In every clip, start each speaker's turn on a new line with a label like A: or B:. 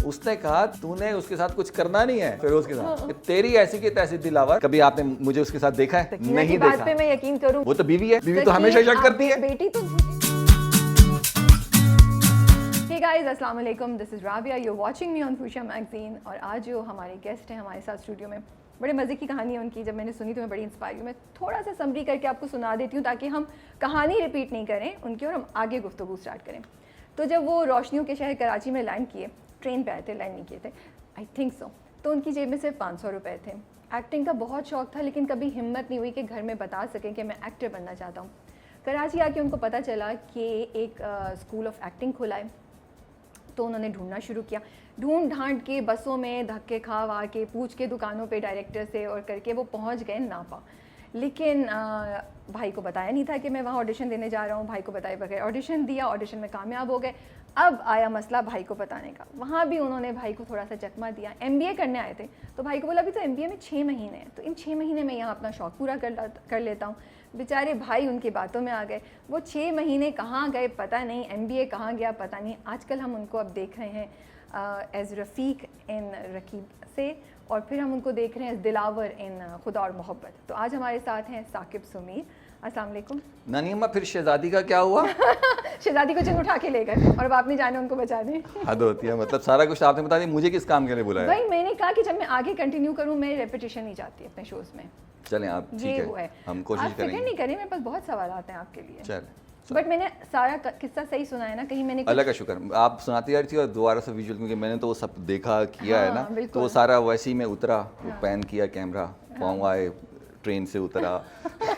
A: उसने कहा तूने उसके साथ कुछ करना नहीं है फिरोज के साथ, तेरी ऐसी की तैसी दिलावर। कभी आपने मुझे उसके साथ देखा है? नहीं
B: बात
A: देखा।
B: पे मैं यकीन करूं,
A: वो तो बीवी है, बीवी तो हमेशा शक करती है।
B: बेटी तो Hey guys, अस्सलाम वालेकुम, this is Rabia, you watching me on fuchsia magazine. और आज जो हमारे गेस्ट हैं हमारे साथ स्टूडियो में, बड़े मज़े की कहानी है उनकी। जब मैंने सुनी तो मैं बड़ी इंस्पायर हुई। मैं थोड़ा सा समरी करके आपको सुना देती हूँ ताकि हम कहानी रिपीट नहीं करें उनकी और हम आगे गुफ्तगू स्टार्ट करें। तो जब वो रोशनियों के शहर कराची में लैंड किए, ट्रेन पे आए थे, लैंड नहीं किए थे, आई थिंक सो, तो उनकी जेब में सिर्फ 500 रुपये थे। एक्टिंग का बहुत शौक था लेकिन कभी हिम्मत नहीं हुई कि घर में बता सकें कि मैं एक्टर बनना चाहता हूँ। कराची आके उनको पता चला कि एक स्कूल ऑफ एक्टिंग खुला है, तो उन्होंने ढूंढना शुरू किया। ढूंढ ढांड के बसों में धक्के खा वा के पूछ के दुकानों पे डायरेक्टर से और करके वो पहुंच गए नापा। लेकिन भाई को बताया नहीं था कि मैं वहाँ ऑडिशन देने जा रहा हूँ। भाई को बताए बगैर ऑडिशन दिया, ऑडिशन में कामयाब हो गए। अब आया मसला भाई को बताने का। वहाँ भी उन्होंने भाई को थोड़ा सा चकमा दिया। MBA करने आए थे तो भाई को बोला अभी तो MBA में 6 महीने हैं, तो इन 6 महीने में यहाँ अपना शौक़ पूरा कर लेता हूँ। बेचारे भाई उनकी बातों में आ गए। वो 6 महीने कहाँ गए पता नहीं, MBA कहाँ गया पता नहीं। आजकल हम उनको अब देख रहे हैं एज रफ़ीक इन रकीब से, और फिर हम उनको देख रहे हैं एज दिलावर इन खुदा और मोहब्बत। तो आज हमारे साथ हैं साकिब सुमीर। अस्सलाम वालेकुम।
A: नानी अम्मा, फिर शहजादी का क्या हुआ?
B: शहजादी को जिन उठा के ले गए और अब आप नहीं जाने उनको बचाने।
A: हद होती है, मतलब सारा कुछ आपने बता दिया। मुझे किस काम के लिए बुलाया?
B: भाई मैंने कहा कि जब मैं आगे कंटिन्यू करूँ, मैं रेपिटेशन नहीं चाहती अपने शोज में।
A: चलें आप, ठीक है, हम कोशिश करेंगे।
B: फिक्र नहीं करें, मेरे पास बहुत सवाल आते हैं आपके लिए।
A: चलें,
B: बट मैंने सारा किस्सा सही सुना है ना, कहीं मैंने
A: अल्लाह का शुक्र आप सुनाती आ रही थी और दोबारा से विजुअल, क्योंकि मैंने तो वो सब देखा किया है ना, तो वो सारा वैसे ही मैं उतरा, वो पैन किया कैमरा, पाँव आए, ट्रेन से उतरा,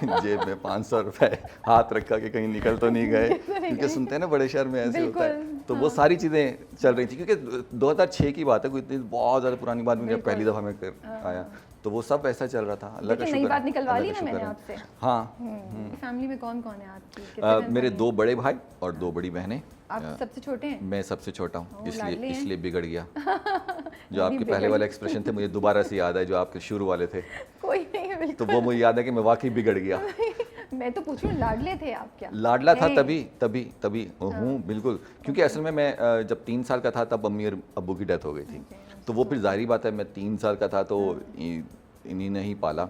A: जेब में 500 रुपए हाथ रखा कि कहीं निकल तो नहीं गए, क्योंकि सुनते हैं ना बड़े शहर में ऐसे होता है। तो वो सारी चीज़ें चल रही थी, क्योंकि 2006 की बात है, कोई इतनी बहुत ज़्यादा पुरानी बात नहीं, जब पहली दफ़ा मैं आया तो वो सब ऐसा चल रहा था। अल्लाह का शुक्र।
B: नई बात निकलवा ली ना मैंने आपसे।
A: हाँ।
B: फैमिली में कौन कौन है आपकी?
A: मेरे 2 बड़े भाई और 2 बड़ी बहनें।
B: आप सबसे छोटे हैं?
A: मैं सबसे छोटा हूँ, इसलिए बिगड़ गया। जो आपके पहले वाले एक्सप्रेशन थे मुझे दोबारा से याद है, जो आपके शुरू वाले थे।
B: कोई नहीं है,
A: तो वो मुझे याद है कि मैं वाकई बिगड़ गया।
B: मैं तो पूछ रही हूँ, लाडले थे आप क्या?
A: लाडला था तभी हूँ, बिल्कुल। क्योंकि असल में मैं जब 3 साल का था तब अम्मी और अब्बू की डेथ हो गई थी। तो वो फिर जाहिर बात है, मैं 3 साल का था तो इन्हीं ने ही पाला।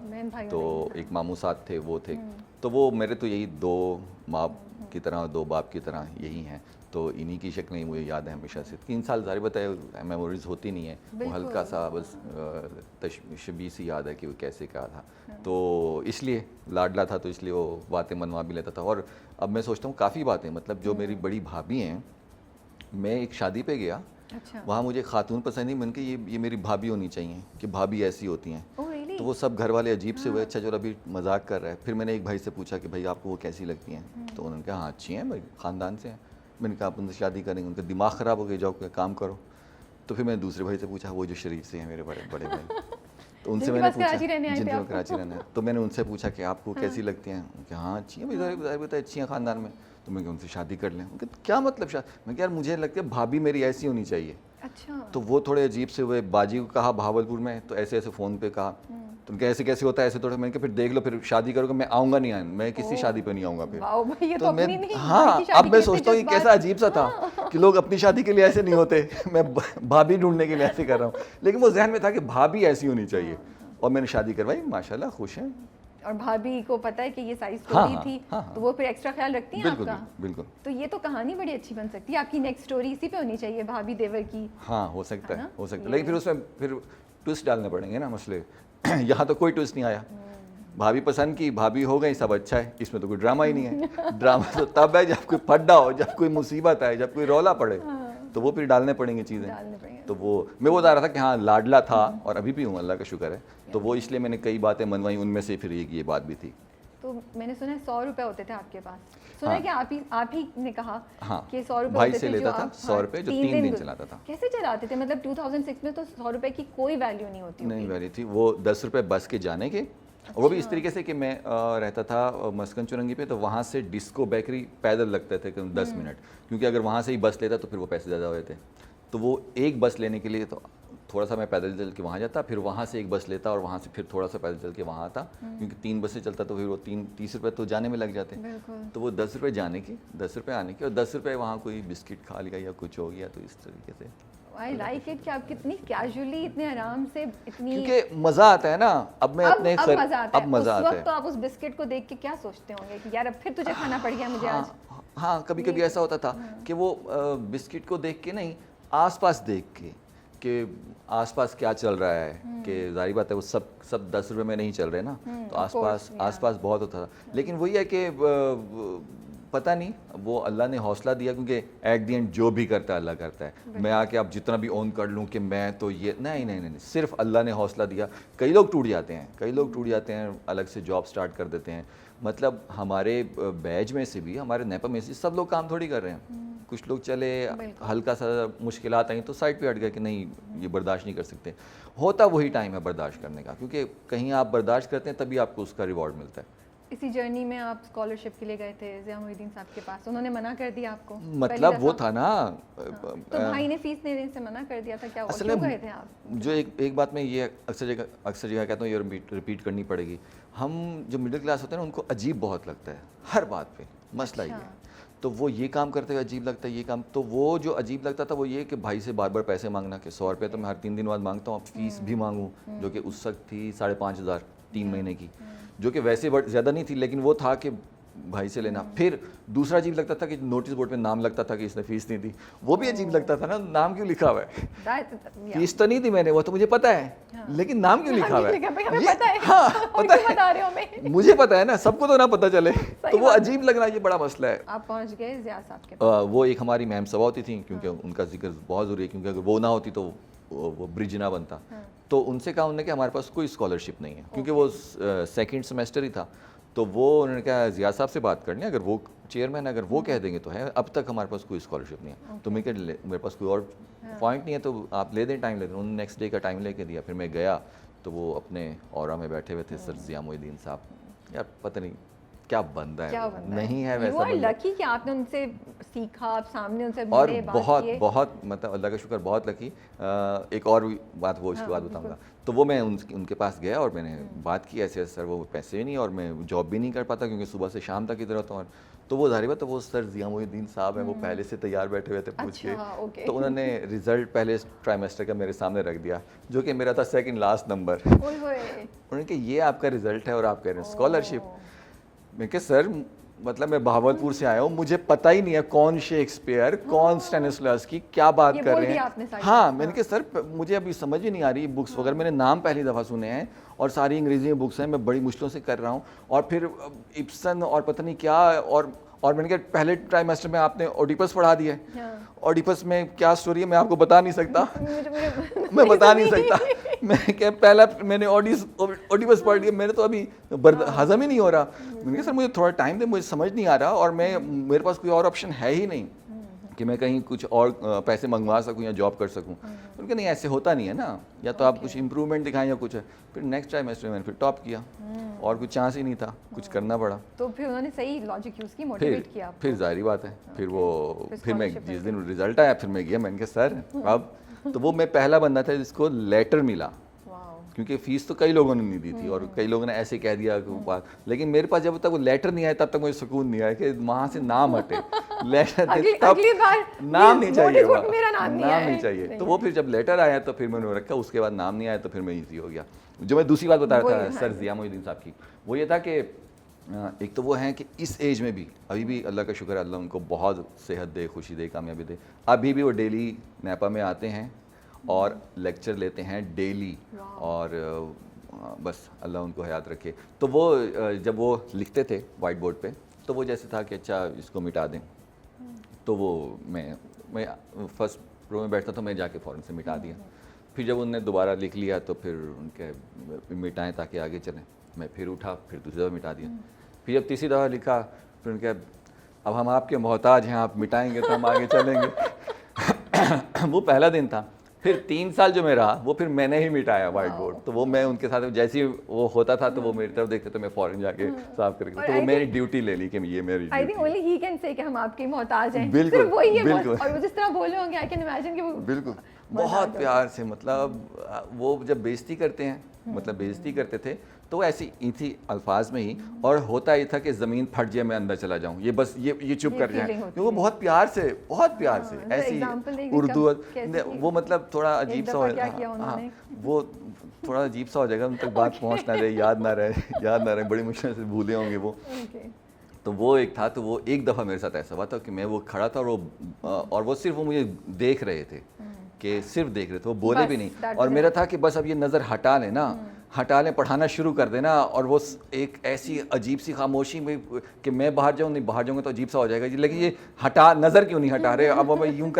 A: तो एक मामू साथ थे, वो थे। तो वो मेरे तो यही 2 माँ की तरह 2 बाप की तरह यही हैं। तो इन्हीं की शक्लें मुझे याद है हमेशा से। 3 साल जाहिर बताए मेमोरीज होती नहीं है, वो हल्का सा बस तशबीह सी याद है कि वो कैसे क्या था। तो इसलिए लाडला था, तो इसलिए वो बातें मनवा भी लेता था। और अब मैं सोचता हूँ काफ़ी बातें, मतलब जो मेरी बड़ी भाभी हैं, मैं एक शादी पे गया,
B: अच्छा।
A: वहाँ मुझे खातून पसंद नहीं, मन के ये मेरी भाभी होनी चाहिए, कि भाभी ऐसी होती हैं। तो वो सब घर वाले अजीब से हुए। अच्छा चलो अभी मजाक कर रहा है। फिर मैंने एक भाई से पूछा कि भाई आपको वो कैसी लगती हैं? तो उन्होंने कहा हाँ अच्छी हैं भाई, ख़ानदान से हैं। मैंने कहा आप उनसे शादी करेंगे, उनका दिमाग ख़राब हो गया, जाओ कोई काम करो। तो फिर मैंने दूसरे भाई से पूछा, वो जो शरीफ से हैं मेरे बड़े भाई, तो उनसे मैंने पूछा, जिनके कराची रहने हैं, तो मैंने उनसे पूछा कि आपको कैसी लगती हैं? उनके हाँ अच्छी हैं भाई, बताए अच्छी हैं ख़ानदान में। तो मैं उनसे शादी कर लें। उनके क्या मतलब मैं यार मुझे लगता है भाभी मेरी ऐसी होनी चाहिए।
B: अच्छा।
A: तो वो थोड़े अजीब से हुए। बाजी को कहा भावलपुर में, तो ऐसे फ़ोन पे कहा, तो उनके ऐसे कैसे होता है ऐसे थोड़ा। मैंने कहा फिर देख लो, फिर शादी करोगे, मैं आऊँगा नहीं, मैं किसी शादी पे नहीं आऊँगा फिर। तो मैं हाँ, अब मैं सोचता हूँ ये कैसा अजीब सा था कि लोग अपनी शादी के लिए ऐसे नहीं होते। मैं भाभी ढूंढने के लिए ऐसे कर रहा हूँ, लेकिन वो जहन में था कि भाभी ऐसी होनी चाहिए। और मैंने शादी करवाई, माशाल्लाह खुश हैं।
B: और भाभी को पता है कि ये साइज स्टोरी थी, तो वो फिर एक्स्ट्रा ख्याल रखती हैं आपका।
A: बिल्कुल।
B: तो ये तो कहानी बड़ी अच्छी बन सकती है आपकी। नेक्स्ट स्टोरी इसी पे होनी चाहिए, भाभी देवर की।
A: हाँ हो सकता है, हो सकता है, लेकिन फिर उसमें फिर ट्विस्ट डालने पड़ेंगे ना मसले। यहाँ तो कोई ट्विस्ट नहीं आया। भाभी पसंद की, भाभी हो गई, सब अच्छा है, इसमें तो कोई ड्रामा ही नहीं है। ड्रामा तो तब है जब कोई फड्डा हो, जब कोई मुसीबत आए, जब कोई रौला पड़े, तो वो फिर डालने पड़ेंगे चीज़ें। तो वो मैं बता रहा था कि हाँ लाडला था, और अभी भी हूँ, अल्लाह का शुक्र है। तो वो इसलिए मैंने कई बातें मनवाई, उनमें से फिर ये बात भी थी।
B: तो मैंने सुना है 100 रुपए होते थे आपके पास। सुना है कि आप ही ने कहा कि 100 रुपए
A: भाई से लेता था, 100 रुपए जो 3 दिन चलाता था।
B: कैसे चलाते थे? मतलब 2006 में तो 100 रुपए की कोई वैल्यू नहीं होती।
A: नहीं वैल्यू थी। वो 10 रुपए बस के जाने के, वो भी इस तरीके से कि मैं रहता था मस्कन चुरंगी पे, तो वहाँ से डिस्को बेकरी पैदल लगते थे 10 मिनट, क्योंकि अगर वहाँ से ही बस लेता तो फिर वो पैसे ज़्यादा हुए थे। तो वो एक बस लेने के लिए तो थोड़ा सा मैं पैदल चल के वहाँ जाता, फिर वहाँ से एक बस लेता और वहाँ से फिर थोड़ा सा पैदल चल के वहाँ आता, क्योंकि 3 बसें चलता तो फिर वो 30 रुपये तो जाने में लग जाते। तो वो 10 रुपये जाने के, 10 रुपये आने के, और 10 रुपये वहाँ कोई बिस्किट खा लिया या कुछ हो गया, तो इस तरीके से
B: आई लाइक इट कि आप कितनी कैजुअली, इतने आराम से, इतनी,
A: क्योंकि मजा आता है ना। अब मैं अपने
B: अब मजा आता है।
A: अब मजा
B: उस
A: आता
B: वक्त
A: है।
B: तो आप उस बिस्किट को देख के क्या सोचते होंगे कि यार अब फिर तुझे खाना पड़ गया मुझे आज।
A: हाँ, कभी कभी ऐसा होता था कि वो बिस्किट को देख के नहीं, आसपास देख के कि आसपास क्या चल रहा है, कि जाहिर बात है वो सब 10 रुपए में नहीं चल रहे ना, तो आसपास बहुत होता था। लेकिन वही है कि पता नहीं, वो अल्लाह ने हौसला दिया, क्योंकि एट दी एंड जो भी करता है अल्लाह करता है। मैं आके अब जितना भी ओन कर लूँ कि मैं तो ये नहीं, सिर्फ अल्लाह ने हौसला दिया। कई लोग टूट जाते हैं, अलग से जॉब स्टार्ट कर देते हैं। मतलब हमारे बैच में से भी, हमारे नेपा में से सब लोग काम थोड़ी कर रहे हैं। कुछ लोग चले, हल्का सा मुश्किलात आई तो साइड पे हट गए कि नहीं ये बर्दाश्त नहीं कर सकते। होता वही टाइम है बर्दाश्त करने का, क्योंकि कहीं आप बर्दाश्त करते हैं तभी आपको उसका रिवॉर्ड मिलता है।
B: इसी जर्नी में आप स्कॉलरशिप के लिए गए थे ज़िया मोहिउद्दीन साहब के पास, उन्होंने मना कर दिया आपको?
A: मतलब वो था ना,
B: तो भाई ने फीस देने से मना कर दिया था क्या?
A: असल में गए थे आप? जो एक बात मैं ये अक्सर जगह कहता हूँ, ये रिपीट करनी पड़ेगी। हम जो मिडिल क्लास होते हैं ना, उनको अजीब बहुत लगता है हर बात पे। मसला ये है, तो वो ये काम करते हुए अजीब लगता है, ये काम। तो वो जो अजीब लगता था वो ये कि भाई से बार बार पैसे मांगना, कि 100 रुपये तो मैं हर 3 दिन बाद मांगता हूँ, फीस भी मांगूँ, जो कि उस वक्त थी 5,500 3 महीने की, जो कि वैसे ज़्यादा नहीं थी, लेकिन वो था कि भाई से लेना। फिर दूसरा अजीब लगता था कि नोटिस बोर्ड पे नाम लगता था कि इसने फीस नहीं दी। वो भी अजीब लगता था ना, नाम क्यों लिखा हुआ है? फीस तो नहीं दी मैंने, वो तो मुझे पता है, लेकिन नाम क्यों लिखा हुआ है? हाँ, पता है, मुझे पता है ना, सबको तो ना पता चले। तो वो अजीब लगना, ये बड़ा मसला है।
B: आप पहुंच गए ज़िया साहब के पास?
A: वो एक हमारी मैम सबा होती थी, क्योंकि उनका जिक्र बहुत ज़रूरी है, क्योंकि अगर वो ना होती तो वो ब्रिज ना बनता। तो उनसे कहा उन्होंने कि हमारे पास कोई स्कॉलरशिप नहीं है, क्योंकि वो सेकंड सेमेस्टर ही था। तो वो उन्होंने कहा ज़िया साहब से बात करनी है, अगर वो चेयरमैन अगर वो कह देंगे तो है, अब तक हमारे पास कोई स्कॉलरशिप नहीं है। तो मैं कह मेरे पास कोई और पॉइंट नहीं है, तो आप ले दें, टाइम ले दें। उन्होंने नेक्स्ट डे का टाइम लेके दिया। फिर मैं गया तो वो अपने औरा में बैठे हुए थे, सर ज़िया मोहिउद्दीन साहब। यार पता नहीं क्या बंदा है, नहीं है वैसा बंदा।
B: लकी कि आपने उनसे सीखा, आप सामने उनसे
A: और
B: मिले,
A: बहुत मतलब अल्लाह का शुक्र, बहुत लकी। एक और बात वो इसके बाद बताऊंगा। तो वो मैं उनके पास गया और मैंने बात की, ऐसे सर वो पैसे नहीं और मैं जॉब भी नहीं कर पाता, क्योंकि सुबह से शाम तक इधर होता हूँ। तो वो जाहिर बात, तो वो सर ज़िया मोहिउद्दीन साहब हैं, वो पहले से तैयार बैठे हुए थे पूछ के। तो उन्होंने रिजल्ट पहले ट्राइमेस्टर का मेरे सामने रख दिया, जो कि मेरा था सेकंड लास्ट नंबर। उन्होंने कहा ये आपका रिजल्ट है और आप कह रहे हैं स्कॉलरशिप। मैं कहा सर, मतलब मैं बहावलपुर से आया हूँ, मुझे पता ही नहीं है कौन शेक्सपियर, कौन स्टेनिस्लॉवस्की, क्या बात कर रहे हैं। हाँ, मैंने कहा सर मुझे अभी समझ ही नहीं आ रही बुक्स वगैरह, मैंने नाम पहली दफ़ा सुने हैं और सारी अंग्रेजी में बुक्स हैं, मैं बड़ी मुश्किलों से कर रहा हूँ। और फिर इब्सन और पता नहीं क्या, और मैंने कहा पहले ट्राइमेस्टर में आपने ओडिपस पढ़ा दिया है। ओडिपस में क्या स्टोरी है मैं आपको बता नहीं सकता। मैं बता नहीं सकता। मैं क्या, पहला मैंने ओडिपस पढ़ लिया, मैंने तो अभी हजम ही नहीं हो रहा। मैंने कहा सर मुझे थोड़ा टाइम दे, मुझे समझ नहीं आ रहा, और मेरे पास कोई और ऑप्शन है ही नहीं कि मैं कहीं कुछ और पैसे मंगवा सकूं या जॉब कर सकूं। उनके नहीं, ऐसे होता नहीं है ना, या तो आप कुछ इंप्रूवमेंट दिखाएं या कुछ है। फिर नेक्स्ट ट्राइमेस्टर मैंने फिर टॉप किया, और कुछ चांस ही नहीं था, कुछ करना पड़ा।
B: तो फिर उन्होंने सही लॉजिक यूज़ की, मोटिवेट किया आपको।
A: फिर जाहिर बात है, फिर मैं जिस दिन रिजल्ट आया फिर मैं गया, मैंने कहा सर अब तो वो मैं पहला बंदा था जिसको लेटर मिला, क्योंकि फीस तो कई लोगों ने नहीं दी थी और कई लोगों ने ऐसे कह दिया कि बात, लेकिन मेरे पास जब तक वो लेटर नहीं आया तब तक मुझे सुकून नहीं आया कि वहाँ से नाम हटे। लेटर
B: अगली बार
A: नाम नहीं चाहिए,
B: मेरा नाम
A: नहीं चाहिए। तो वो फिर जब लेटर आया तो फिर मैंने रखा, उसके बाद नाम नहीं आया तो फिर मैं ईजी हो गया। जो मैं दूसरी बात बता रहा था सर ज़िया मोहिउद्दीन साहब की, वो ये था कि एक तो वो हैं कि इस एज में भी अभी भी अल्लाह का शुक्र है, अल्लाह उनको बहुत सेहत दे, खुशी दे, कामयाबी दे। अभी भी वो डेली नेपा में आते हैं और लेक्चर लेते हैं डेली, और बस अल्लाह उनको हयात रखे। तो वो जब वो लिखते थे वाइट बोर्ड पे, तो वो जैसे था कि अच्छा इसको मिटा दें, तो वो मैं फर्स्ट रो में बैठता था, मैं जाके फ़ौरन से मिटा दिया। फिर जब उन्होंने दोबारा लिख लिया तो फिर उनके मिटाएं ताकि आगे चलें, मैं फिर उठा, फिर दूसरी दफ़ा मिटा दिया। फिर जब तीसरी दफ़ा लिखा फिर उनके अब हम आपके मोहताज हैं, आप मिटाएंगे तो हम आगे चलेंगे। वो पहला दिन था। फिर 3 साल जो मैं रहा वो फिर मैंने ही मिटाया वाइट बोर्ड। तो वो मैं उनके साथ जैसे ही वो होता था तो वो मेरी तरफ देखते तो मैं फौरन जाके साफ करके, तो वो मेरी ड्यूटी ले ली कि ये मेरी
B: I think only he can say कि हम आपके मोहताज हैं।
A: बिल्कुल
B: वही है,
A: बिल्कुल।
B: और वो जिस तरह बोले होंगे आई कैन इमेजिन कि वो
A: बिल्कुल बहुत प्यार से, मतलब वो जब बेइज्जती करते हैं, मतलब बेइज्जती करते थे तो ऐसी इसी अल्फाज में ही, और होता ही था कि ज़मीन फट जाए मैं अंदर चला जाऊँ, ये बस ये चुप कर जाए, क्योंकि वो बहुत प्यार से ऐसी उर्दू, वो मतलब थोड़ा अजीब सा हाँ, वो थोड़ा अजीब सा हो जाएगा, उन तक बात पहुँच ना रहे, याद ना रहे, बड़ी मुश्किल से भूले होंगे वो। तो वो एक था, तो वो एक दफ़ा मेरे साथ ऐसा हुआ था कि मैं वो खड़ा था और वो सिर्फ वो मुझे देख रहे थे, कि सिर्फ देख रहे थे, वो बोले भी नहीं, और मेरा था कि बस अब ये नज़र हटा लेना, हटा लें, पढ़ाना शुरू कर देना, और वो एक ऐसी अजीब सी खामोशी में कि मैं बाहर जाऊँ, नहीं बाहर जाऊँगा तो अजीब सा हो जाएगा जी, लेकिन ये नज़र क्यों नहीं हटा रहे, अब मैं यूं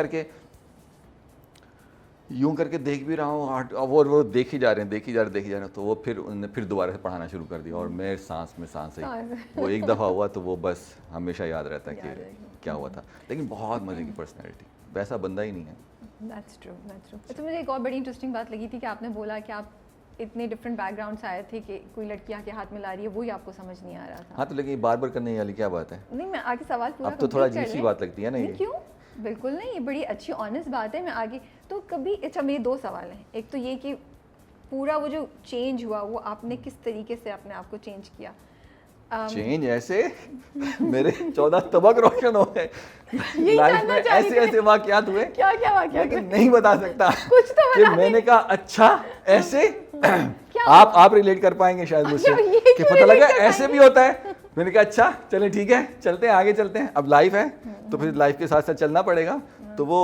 A: करके देख भी रहा हूँ, अब वो देख ही जा रहे हैं, तो वो फिर दोबारा से पढ़ाना शुरू कर दिया, और मेरे सांस में सांस आई, वो एक दफ़ा हुआ तो वो बस हमेशा याद रहता है कि क्या हुआ था, लेकिन बहुत मज़े की पर्सनैलिटी, वैसा बंदा ही नहीं है।
B: That's true. तो मुझे एक और बड़ी इंटरेस्टिंग बात लगी थी कि आपने बोला कि आप इतने डिफरेंट बैकग्राउंड से आए थे कि कोई लड़की आके हाथ मिला रही है, वो ही आपको समझ नहीं आ रहा था।
A: हाँ, तो लेकिन बार बार करने वाली क्या बात है?
B: नहीं, मैं आगे सवाल पूरा
A: अब तो थोड़ा अजीब सी बात लगती है ना ये।
B: क्यों? बिल्कुल नहीं, ये बड़ी अच्छी ऑनेस्ट बात है। मैं आगे तो कभी, अच्छा मेरे दो सवाल हैं। एक तो ये कि पूरा वो जो चेंज हुआ वो आपने किस तरीके से अपने आप को चेंज किया?
A: चेंज ऐसे मेरे 14 तबक रोशन हो गए लाइफ में, ऐसे वाकयात हुए,
B: क्या वाकयात हुए?
A: नहीं बता सकता
B: कुछ तो
A: कि मैंने कहा अच्छा ऐसे आप रिलेट कर पाएंगे शायद मुझसे कि पता लगा ऐसे भी होता है, मैंने कहा अच्छा चलें ठीक है, चलते हैं आगे चलते हैं, अब लाइफ है तो फिर लाइफ के साथ साथ चलना पड़ेगा, तो वो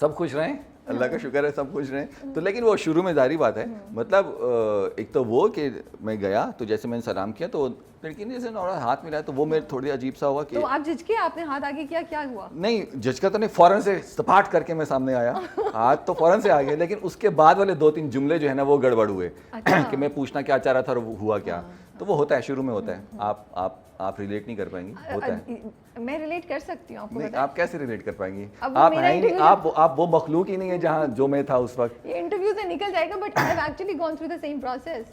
A: सब खुश रहें, अल्लाह का शुक्र है सब खुश रहें। तो लेकिन वो शुरू में जारी बात है, मतलब एक तो वो कि मैं गया तो जैसे मैंने सलाम किया तो लड़की ने जैसे नॉर्मल हाथ मिलाया, तो वो मेरे थोड़ी अजीब सा हुआ कि
B: तो आप झिझके, आपने हाथ आगे किया, क्या हुआ?
A: नहीं झिझका तो नहीं, फौरन से सपाट करके मैं सामने आया, हाथ तो फौरन से आ गया, लेकिन उसके बाद वाले 2-3 जुमले जो है ना वो गड़बड़ हुए।
B: अच्छा।
A: कि मैं पूछना क्या चाह रहा था और वो हुआ क्या, तो वो होता है, शुरू में होता है, आप रिलेट नहीं कर पाएंगी, होता है।
B: मैं रिलेट कर सकती हूँ, आपको पता है?
A: आप कैसे रिलेट कर पाएंगी?
B: अब
A: आप
B: मेरा
A: हैं ही नहीं,
B: इंटरव्यू-
A: आप वो मखलूक ही नहीं है जहाँ जो मैं था उस वक्त।
B: ये इंटरव्यू से निकल जाएगा, but I have actually gone through the same process.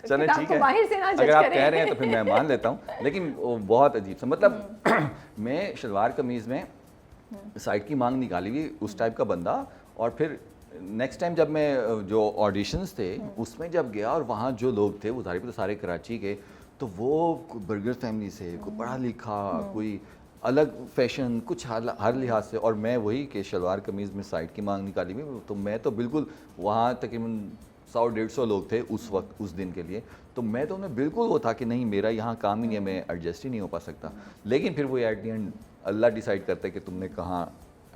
A: चले ठीक है,
B: बाहर से ना जज
A: अगर आप
B: करें।
A: कह रहे हैं तो फिर मैं मान लेता हूँ, लेकिन वो बहुत अजीब सा, मतलब मैं शलवार कमीज़ में साइड की मांग निकाली हुई उस टाइप का बंदा, और फिर नेक्स्ट टाइम जब मैं जो ऑडिशंस थे उसमें जब गया और वहाँ जो लोग थे वो सारे तो सारे कराची के, तो वो बर्गर फैमिली से, कोई पढ़ा लिखा, कोई अलग फैशन, कुछ हर लिहाज से, और मैं वही कि शलवार कमीज़ में साइड की मांग निकाली हुई, तो मैं तो बिल्कुल वहाँ तकरीबन 100-150 लोग थे उस वक्त उस दिन के लिए, तो मैं तो उन्हें बिल्कुल वो था कि नहीं मेरा यहाँ काम ही नहीं है, मैं एडजस्ट ही नहीं हो पा सकता, लेकिन फिर वो at the end Allah decide करता है कि तुमने कहाँ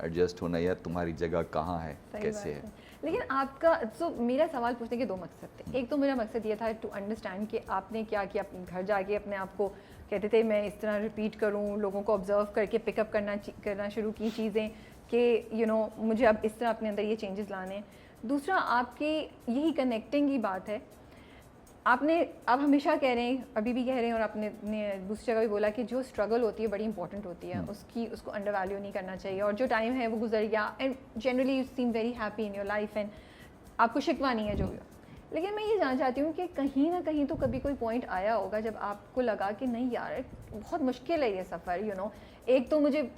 A: एडजस्ट होना है या तुम्हारी जगह कहाँ है, कैसे है।
B: लेकिन आपका मेरा सवाल पूछने के दो मकसद थे। एक तो मेरा मकसद ये था टू अंडरस्टैंड कि आपने क्या किया, अपने घर जाके अपने आप को कहते थे मैं इस तरह रिपीट करूँ, लोगों को ऑब्जर्व करके पिकअप करना शुरू की चीज़ें कि मुझे अब इस तरह अपने अंदर ये चेंजेस लाने हैं। दूसरा आपकी यही कनेक्टिंग की बात है, आप हमेशा कह रहे हैं, अभी भी कह रहे हैं, और आपने दूसरी जगह भी बोला कि जो स्ट्रगल होती है बड़ी इंपॉर्टेंट होती है, उसको अंडर वैल्यू नहीं करना चाहिए, और जो टाइम है वो गुजर गया, and generally you seem very happy in your life, and आपको शिकवा नहीं है जो भी हो। लेकिन मैं ये जानना चाहती हूँ कि कहीं ना कहीं तो कभी कोई पॉइंट आया होगा जब आपको लगा कि नहीं यार बहुत मुश्किल है ये सफ़र, एक तो मुझे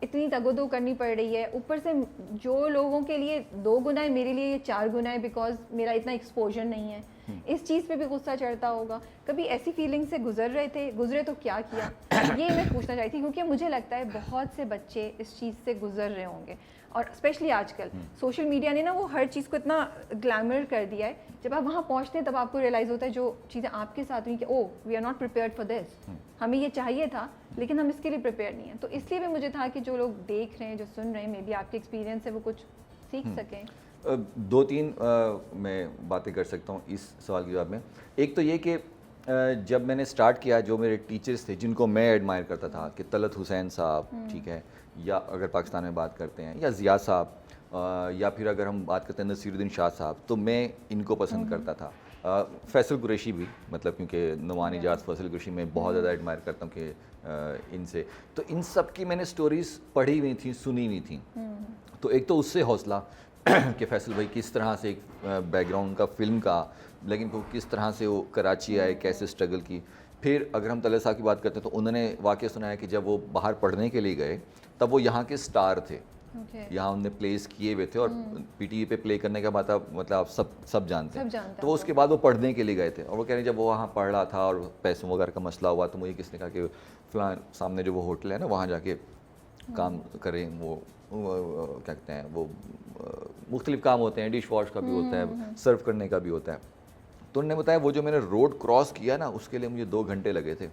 B: इतनी तगोदो करनी पड़ रही है, ऊपर से जो लोगों के लिए 2 गुना है मेरे लिए ये 4 गुना है, बिकॉज मेरा इतना एक्सपोजर नहीं है, इस चीज़ पे भी गुस्सा चढ़ता होगा। कभी ऐसी फीलिंग से गुजरे तो क्या किया, ये मैं पूछना चाहती थी, क्योंकि मुझे लगता है बहुत से बच्चे इस चीज़ से गुजर रहे होंगे, और स्पेशली आजकल सोशल मीडिया ने ना वो हर चीज़ को इतना ग्लैमर कर दिया है, जब आप वहाँ पहुँचते हैं तब आपको रियलाइज़ होता है जो चीज़ें आपके साथ हुई कि oh we are not prepared for this, हमें ये चाहिए था लेकिन हम इसके लिए प्रिपेयर नहीं हैं। तो इसलिए भी मुझे था कि जो लोग देख रहे हैं, जो सुन रहे हैं, मे बी आपके एक्सपीरियंस से वो कुछ सीख सकें।
A: 2-3 मैं बातें कर सकता हूँ इस सवाल के जवाब में। एक तो ये कि जब मैंने स्टार्ट किया, जो मेरे टीचर्स थे जिनको मैं एडमायर करता था, कि तलत हुसैन साहब, ठीक है, या अगर पाकिस्तान में बात करते हैं, या ज़िया साहब, या फिर अगर हम बात करते हैं नसीरुद्दीन शाह साहब, तो मैं इनको पसंद करता था। फैसल कुरैशी भी, मतलब क्योंकि नुमान इजाज़, फैसल कुरैशी में बहुत ज़्यादा एडमायर करता हूँ कि इनसे, तो इन सब की मैंने स्टोरीज़ पढ़ी हुई थी, सुनी हुई थी, तो एक तो उससे हौसला कि फैसल भाई किस तरह से एक बैकग्राउंड का फिल्म का, लेकिन वो किस तरह से वो कराची आए, कैसे स्ट्रगल की, फिर अगर हम तलत साहब की बात करते हैं तो उन्होंने वाक़या सुनाया कि जब वो बाहर पढ़ने के लिए गए तब वो यहाँ के स्टार थे, यहाँ उनने प्लेस किए हुए थे और पीटीवी पे प्ले करने का मतलब आप सब जानते हैं। तो उसके बाद वो पढ़ने के लिए गए थे और वो कह रहे हैं जब वो वहाँ पढ़ रहा था और पैसों वगैरह का मसला हुआ तो मुझे किसने कहा कि फलां सामने जो वो होटल है ना वहाँ जाके काम करें, वो क्या कहते हैं वो मुख्तलिफ काम होते हैं, डिश वॉश का भी होता है, सर्व करने का भी होता है। तो उन्होंने बताया वो जो मैंने रोड क्रॉस किया ना उसके लिए मुझे 2 घंटे लगे थे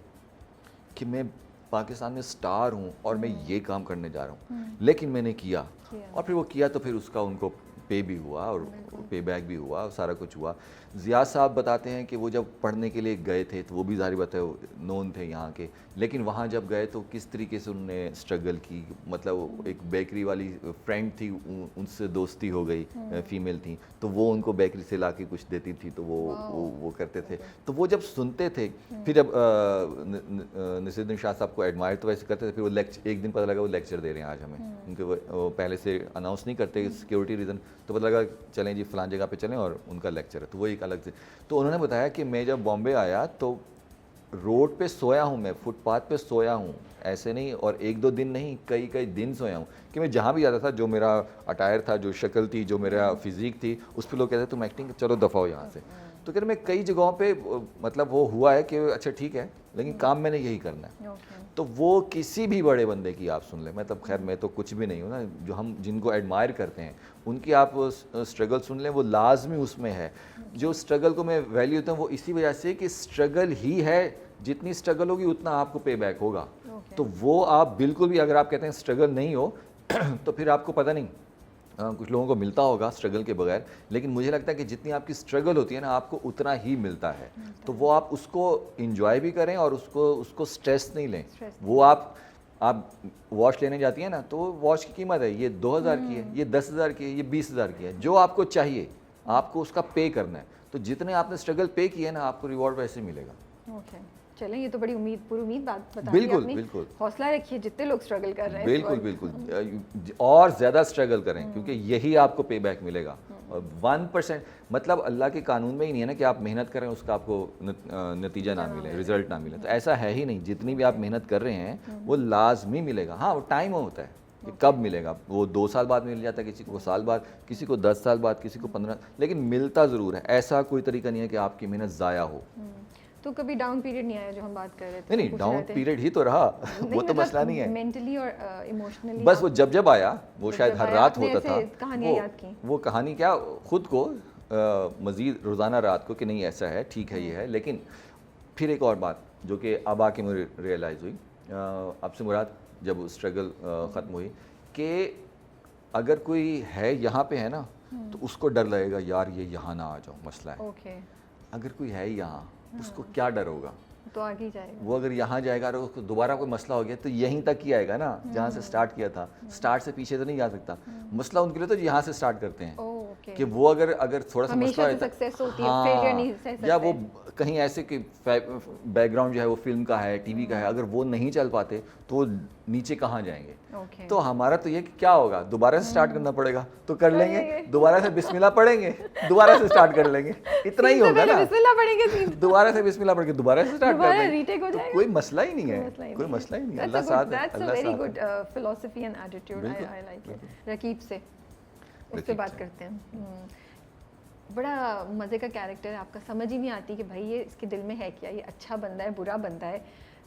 A: कि मैं पाकिस्तान में स्टार हूँ और मैं ये काम करने जा रहा हूँ, लेकिन मैंने किया और फिर वो किया तो फिर उसका उनको पे भी हुआ और पे बैक भी हुआ और सारा कुछ हुआ। ज़ियाद साहब बताते हैं कि वो जब पढ़ने के लिए गए थे तो वो भी ज़ाहिर बात है नोन थे यहाँ के, लेकिन वहाँ जब गए तो किस तरीके से उन्होंने स्ट्रगल की, मतलब एक बेकरी वाली फ्रेंड थी उनसे दोस्ती हो गई, फीमेल थी तो वो उनको बेकरी से ला के कुछ देती थी तो वो करते थे। तो वो जब सुनते थे फिर जब नसीरुद्दीन शाह साहब को एडमायर तो वैसे करते थे, फिर वो एक दिन पता लगा वो लेक्चर दे रहे हैं आज हमें, क्योंकि वो पहले से अनाउंस नहीं करते सिक्योरिटी रीज़न, तो पता लगा चलें जी फ़लाँ जगह पे चलें और उनका लेक्चर है, तो वो एक अलग से। तो उन्होंने बताया कि मैं जब बॉम्बे आया तो रोड पे सोया हूँ, मैं फुटपाथ पे सोया हूँ, ऐसे नहीं और 1-2 दिन नहीं कई दिन सोया हूँ कि मैं जहाँ भी जाता था जो मेरा अटायर था, जो शक्ल थी, जो मेरा फिजिक थी, उस पर लोग कहते तुम एक्टिंग चलो दफ़ा हो यहाँ से। तो कह रहे मैं कई जगहों पे मतलब वो हुआ है कि अच्छा ठीक है लेकिन काम मैंने यही करना है। तो वो किसी भी बड़े बंदे की आप सुन लें, मतलब खैर मैं तो कुछ भी नहीं हूँ ना, जो हम जिनको एडमायर करते हैं उनकी आप स्ट्रगल सुन लें, वो लाजमी उसमें है। जो स्ट्रगल को मैं वैल्यू देता हूँ वो इसी वजह से कि स्ट्रगल ही है, जितनी स्ट्रगल होगी उतना आपको पे बैक होगा। तो वो आप बिल्कुल भी अगर आप कहते हैं स्ट्रगल नहीं हो तो फिर आपको पता नहीं कुछ लोगों को मिलता होगा स्ट्रगल के बगैर, लेकिन मुझे लगता है कि जितनी आपकी स्ट्रगल होती है ना आपको उतना ही मिलता है। तो वो आप उसको इंजॉय भी करें और उसको स्ट्रेस नहीं लें। वो आप वॉच लेने जाती है ना तो वॉच की कीमत है ये 2000 की है, ये 10,000 की है, ये 20,000 की है, जो आपको चाहिए आपको उसका पे करना है। तो जितने आपने स्ट्रगल पे किए ना आपको रिवॉर्ड वैसे मिलेगा।
B: चलें ये तो बड़ी उम्मीद बात बता
A: बिल्कुल बिल्कुल
B: हौसला रखिए जितने लोग स्ट्रगल कर रहे हैं
A: बिल्कुल और ज़्यादा स्ट्रगल करें क्योंकि यही आपको पे बैक मिलेगा। और 1% मतलब अल्लाह के कानून में ही नहीं है ना कि आप मेहनत करें उसका आपको नतीजा ना मिले, रिजल्ट ना मिले, तो ऐसा है ही नहीं। जितनी भी आप मेहनत कर रहे हैं वो लाजमी मिलेगा। हाँ वो टाइम होता है कि कब मिलेगा, वो 2 साल बाद मिल जाता है, किसी को साल बाद, किसी को 10 साल बाद, किसी को 15, लेकिन मिलता ज़रूर है। ऐसा कोई तरीका नहीं है कि आपकी मेहनत ज़ाया हो।
B: तो कभी डाउन पीरियड नहीं आया जो हम बात कर रहे थे?
A: नहीं डाउन पीरियड ही तो रहा वो तो मसला नहीं है,
B: मेंटली और इमोशनली
A: बस वो जब आया वो शायद हर रात होता था।
B: कहानियां याद की
A: वो कहानी क्या खुद को मज़ीद रोज़ाना रात को कि नहीं ऐसा है, ठीक है ये है। लेकिन फिर एक और बात जो कि अब आके मुझे रियलाइज़ हुई, आपसे मुराद जब स्ट्रगल ख़त्म हुई कि अगर कोई है यहाँ पे है ना तो उसको डर लगेगा यार ये यहाँ ना आ जाओ, मसला है। अगर कोई है यहाँ उसको क्या डर होगा,
B: तो आगे जाएगा।
A: वो अगर यहाँ जाएगा और उसको दोबारा कोई मसला हो गया तो यहीं तक ही आएगा ना जहाँ से स्टार्ट किया था, स्टार्ट से पीछे तो नहीं जा सकता। मसला उनके लिए तो यहाँ से स्टार्ट करते हैं कि वो अगर थोड़ा सा मसला है या वो कहीं ऐसे कि बैकग्राउंड जो है वो फिल्म का है, टीवी का है, अगर वो नहीं चल पाते तो नीचे कहाँ जाएंगे। तो हमारा तो ये कि क्या होगा, दोबारा से स्टार्ट करना पड़ेगा तो कर लेंगे, दोबारा से बिस्मिल्लाह पढ़ेंगे, दोबारा से स्टार्ट कर लेंगे, इतना ही होगा ना। दोबारा से बिस्मिल्लाह पढ़ के दोबारा से स्टार्ट कर लेंगे, तो कोई मसला ही नहीं है, कोई मसला ही नहीं है। अल्लाह साथ है, अल्लाह साथ है। Good
B: philosophy and attitude, I like it. रकीब से उससे बात करते हैं। बड़ा मज़े का कैरेक्टर है आपका, समझ ही नहीं आती कि भाई ये इसके दिल में है क्या, ये अच्छा बंदा है, बुरा बंदा है,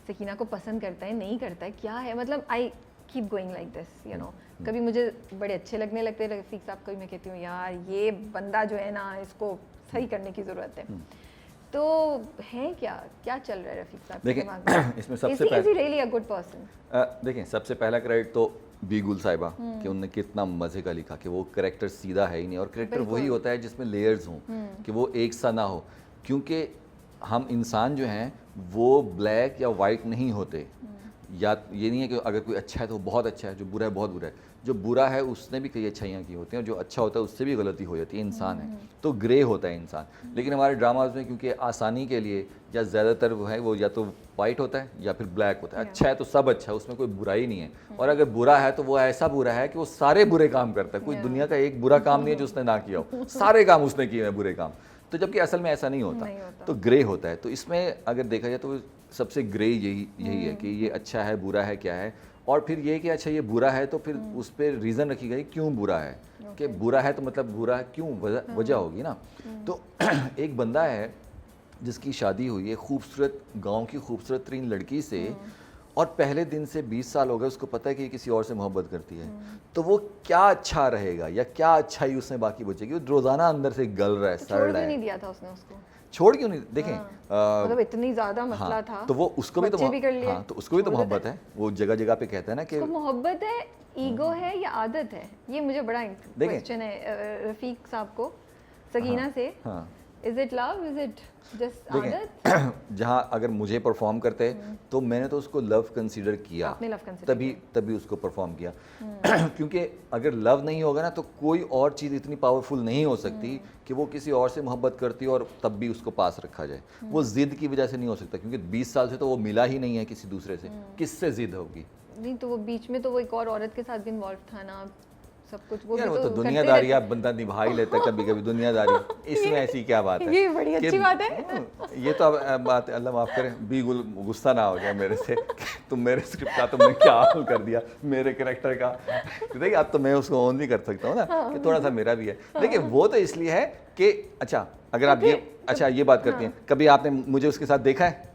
B: सकीना को पसंद करता है, नहीं करता है, क्या है। मतलब I keep going like this, you know. कभी मुझे बड़े अच्छे लगने लगते हैं रफ़ीक साहब, कभी मैं कहती हूँ यार ये बंदा जो है ना इसको सही करने की ज़रूरत है। तो है क्या चल रहा है रफ़ीक साहब के दिमाग में?
A: इसमें सबसे पहले
B: रियली अ गुड पर्सन।
A: देखें सबसे पहला क्रेडिट तो बीगुल साहिबा कि उन्होंने कितना मज़े का लिखा कि वो करेक्टर सीधा है ही नहीं, और करेक्टर वही होता है जिसमें लेयर्स हों, कि वो एक सा ना हो, क्योंकि हम इंसान जो हैं वो ब्लैक या वाइट नहीं होते। या ये नहीं है कि अगर कोई अच्छा है तो बहुत अच्छा है, जो बुरा है बहुत बुरा है। जो बुरा है उसने भी कई अच्छाइयाँ की होती हैं, और जो अच्छा होता है उससे भी गलती हो जाती है, इंसान है तो ग्रे होता है इंसान। लेकिन हमारे ड्रामाज में क्योंकि आसानी के लिए या ज़्यादातर वो है वो या तो वाइट होता है या फिर ब्लैक होता है। अच्छा है तो सब अच्छा है, उसमें कोई बुराई नहीं है, और अगर बुरा है तो वो ऐसा बुरा है कि वो सारे बुरे काम करता है। कोई दुनिया का एक बुरा काम नहीं है जो उसने ना किया हो, सारे काम उसने किए हैं बुरे काम। तो जबकि असल में ऐसा नहीं होता, तो ग्रे होता है। तो इसमें अगर देखा जाए तो सबसे ग्रे यही है कि ये अच्छा है बुरा है क्या है, और फिर ये कि अच्छा ये बुरा है तो फिर उस पर रीज़न रखी गई क्यों बुरा है, कि बुरा है तो मतलब बुरा है क्यों, वजह होगी ना। तो एक बंदा है जिसकी शादी हुई है खूबसूरत गांव की खूबसूरत तरीन लड़की से, और पहले दिन से 20 साल हो गए, उसको पता है कि किसी और से मोहब्बत करती है, तो वो क्या अच्छा रहेगा या क्या अच्छाई उसमें बाकी बचेगी। वो रोजाना अंदर से गल रहा है, सड़ रहा है।
B: नहीं दिया था उसने उसको,
A: छोड़ क्यों नहीं, देखें
B: मतलब इतनी ज्यादा मसला था,
A: तो वो उसको भी तो हाँ, तो उसको भी तो मोहब्बत है। वो जगह जगह पे कहता है ना कि
B: मोहब्बत है, ईगो है या आदत है। ये मुझे बड़ा क्वेश्चन है रफीक साहब को सकीना से। Is it love, is it just आदत?
A: जहाँ अगर मुझे परफॉर्म करते तो मैंने तो उसको लव कंसीडर किया,
B: आपने लव कंसीडर
A: तभी उसको परफॉर्म किया। क्योंकि अगर लव नहीं होगा ना तो कोई और चीज़ इतनी पावरफुल नहीं हो सकती कि वो किसी और से मोहब्बत करती हो और तब भी उसको पास रखा जाए। वो जिद की वजह से नहीं हो सकता, क्योंकि 20 साल से तो वो मिला ही नहीं है किसी दूसरे से, किससे जिद होगी।
B: नहीं तो वो बीच में तो वो एक और औरत के साथ भी इन्वॉल्व था ना, सब कुछ वो
A: यार, वो तो दुनियादारी आप बंदा निभा ही लेता है कभी कभी, दुनियादारी इसमें ऐसी क्या बात है।
B: ये बड़ी अच्छी बात है।
A: ये तो अब बात, अल्लाह माफ करे, भी गुस्सा ना हो जाए मेरे से तुम मेरे स्क्रिप्ट का तुमने क्या हाल कर दिया, मेरे कैरेक्टर का। देखिए अब तो मैं उसको ऑन भी कर सकता हूँ ना कि थोड़ा सा मेरा भी है। देखिए वो तो इसलिए है कि अच्छा अगर आप ये बात करती हैं, कभी आपने मुझे उसके साथ देखा है?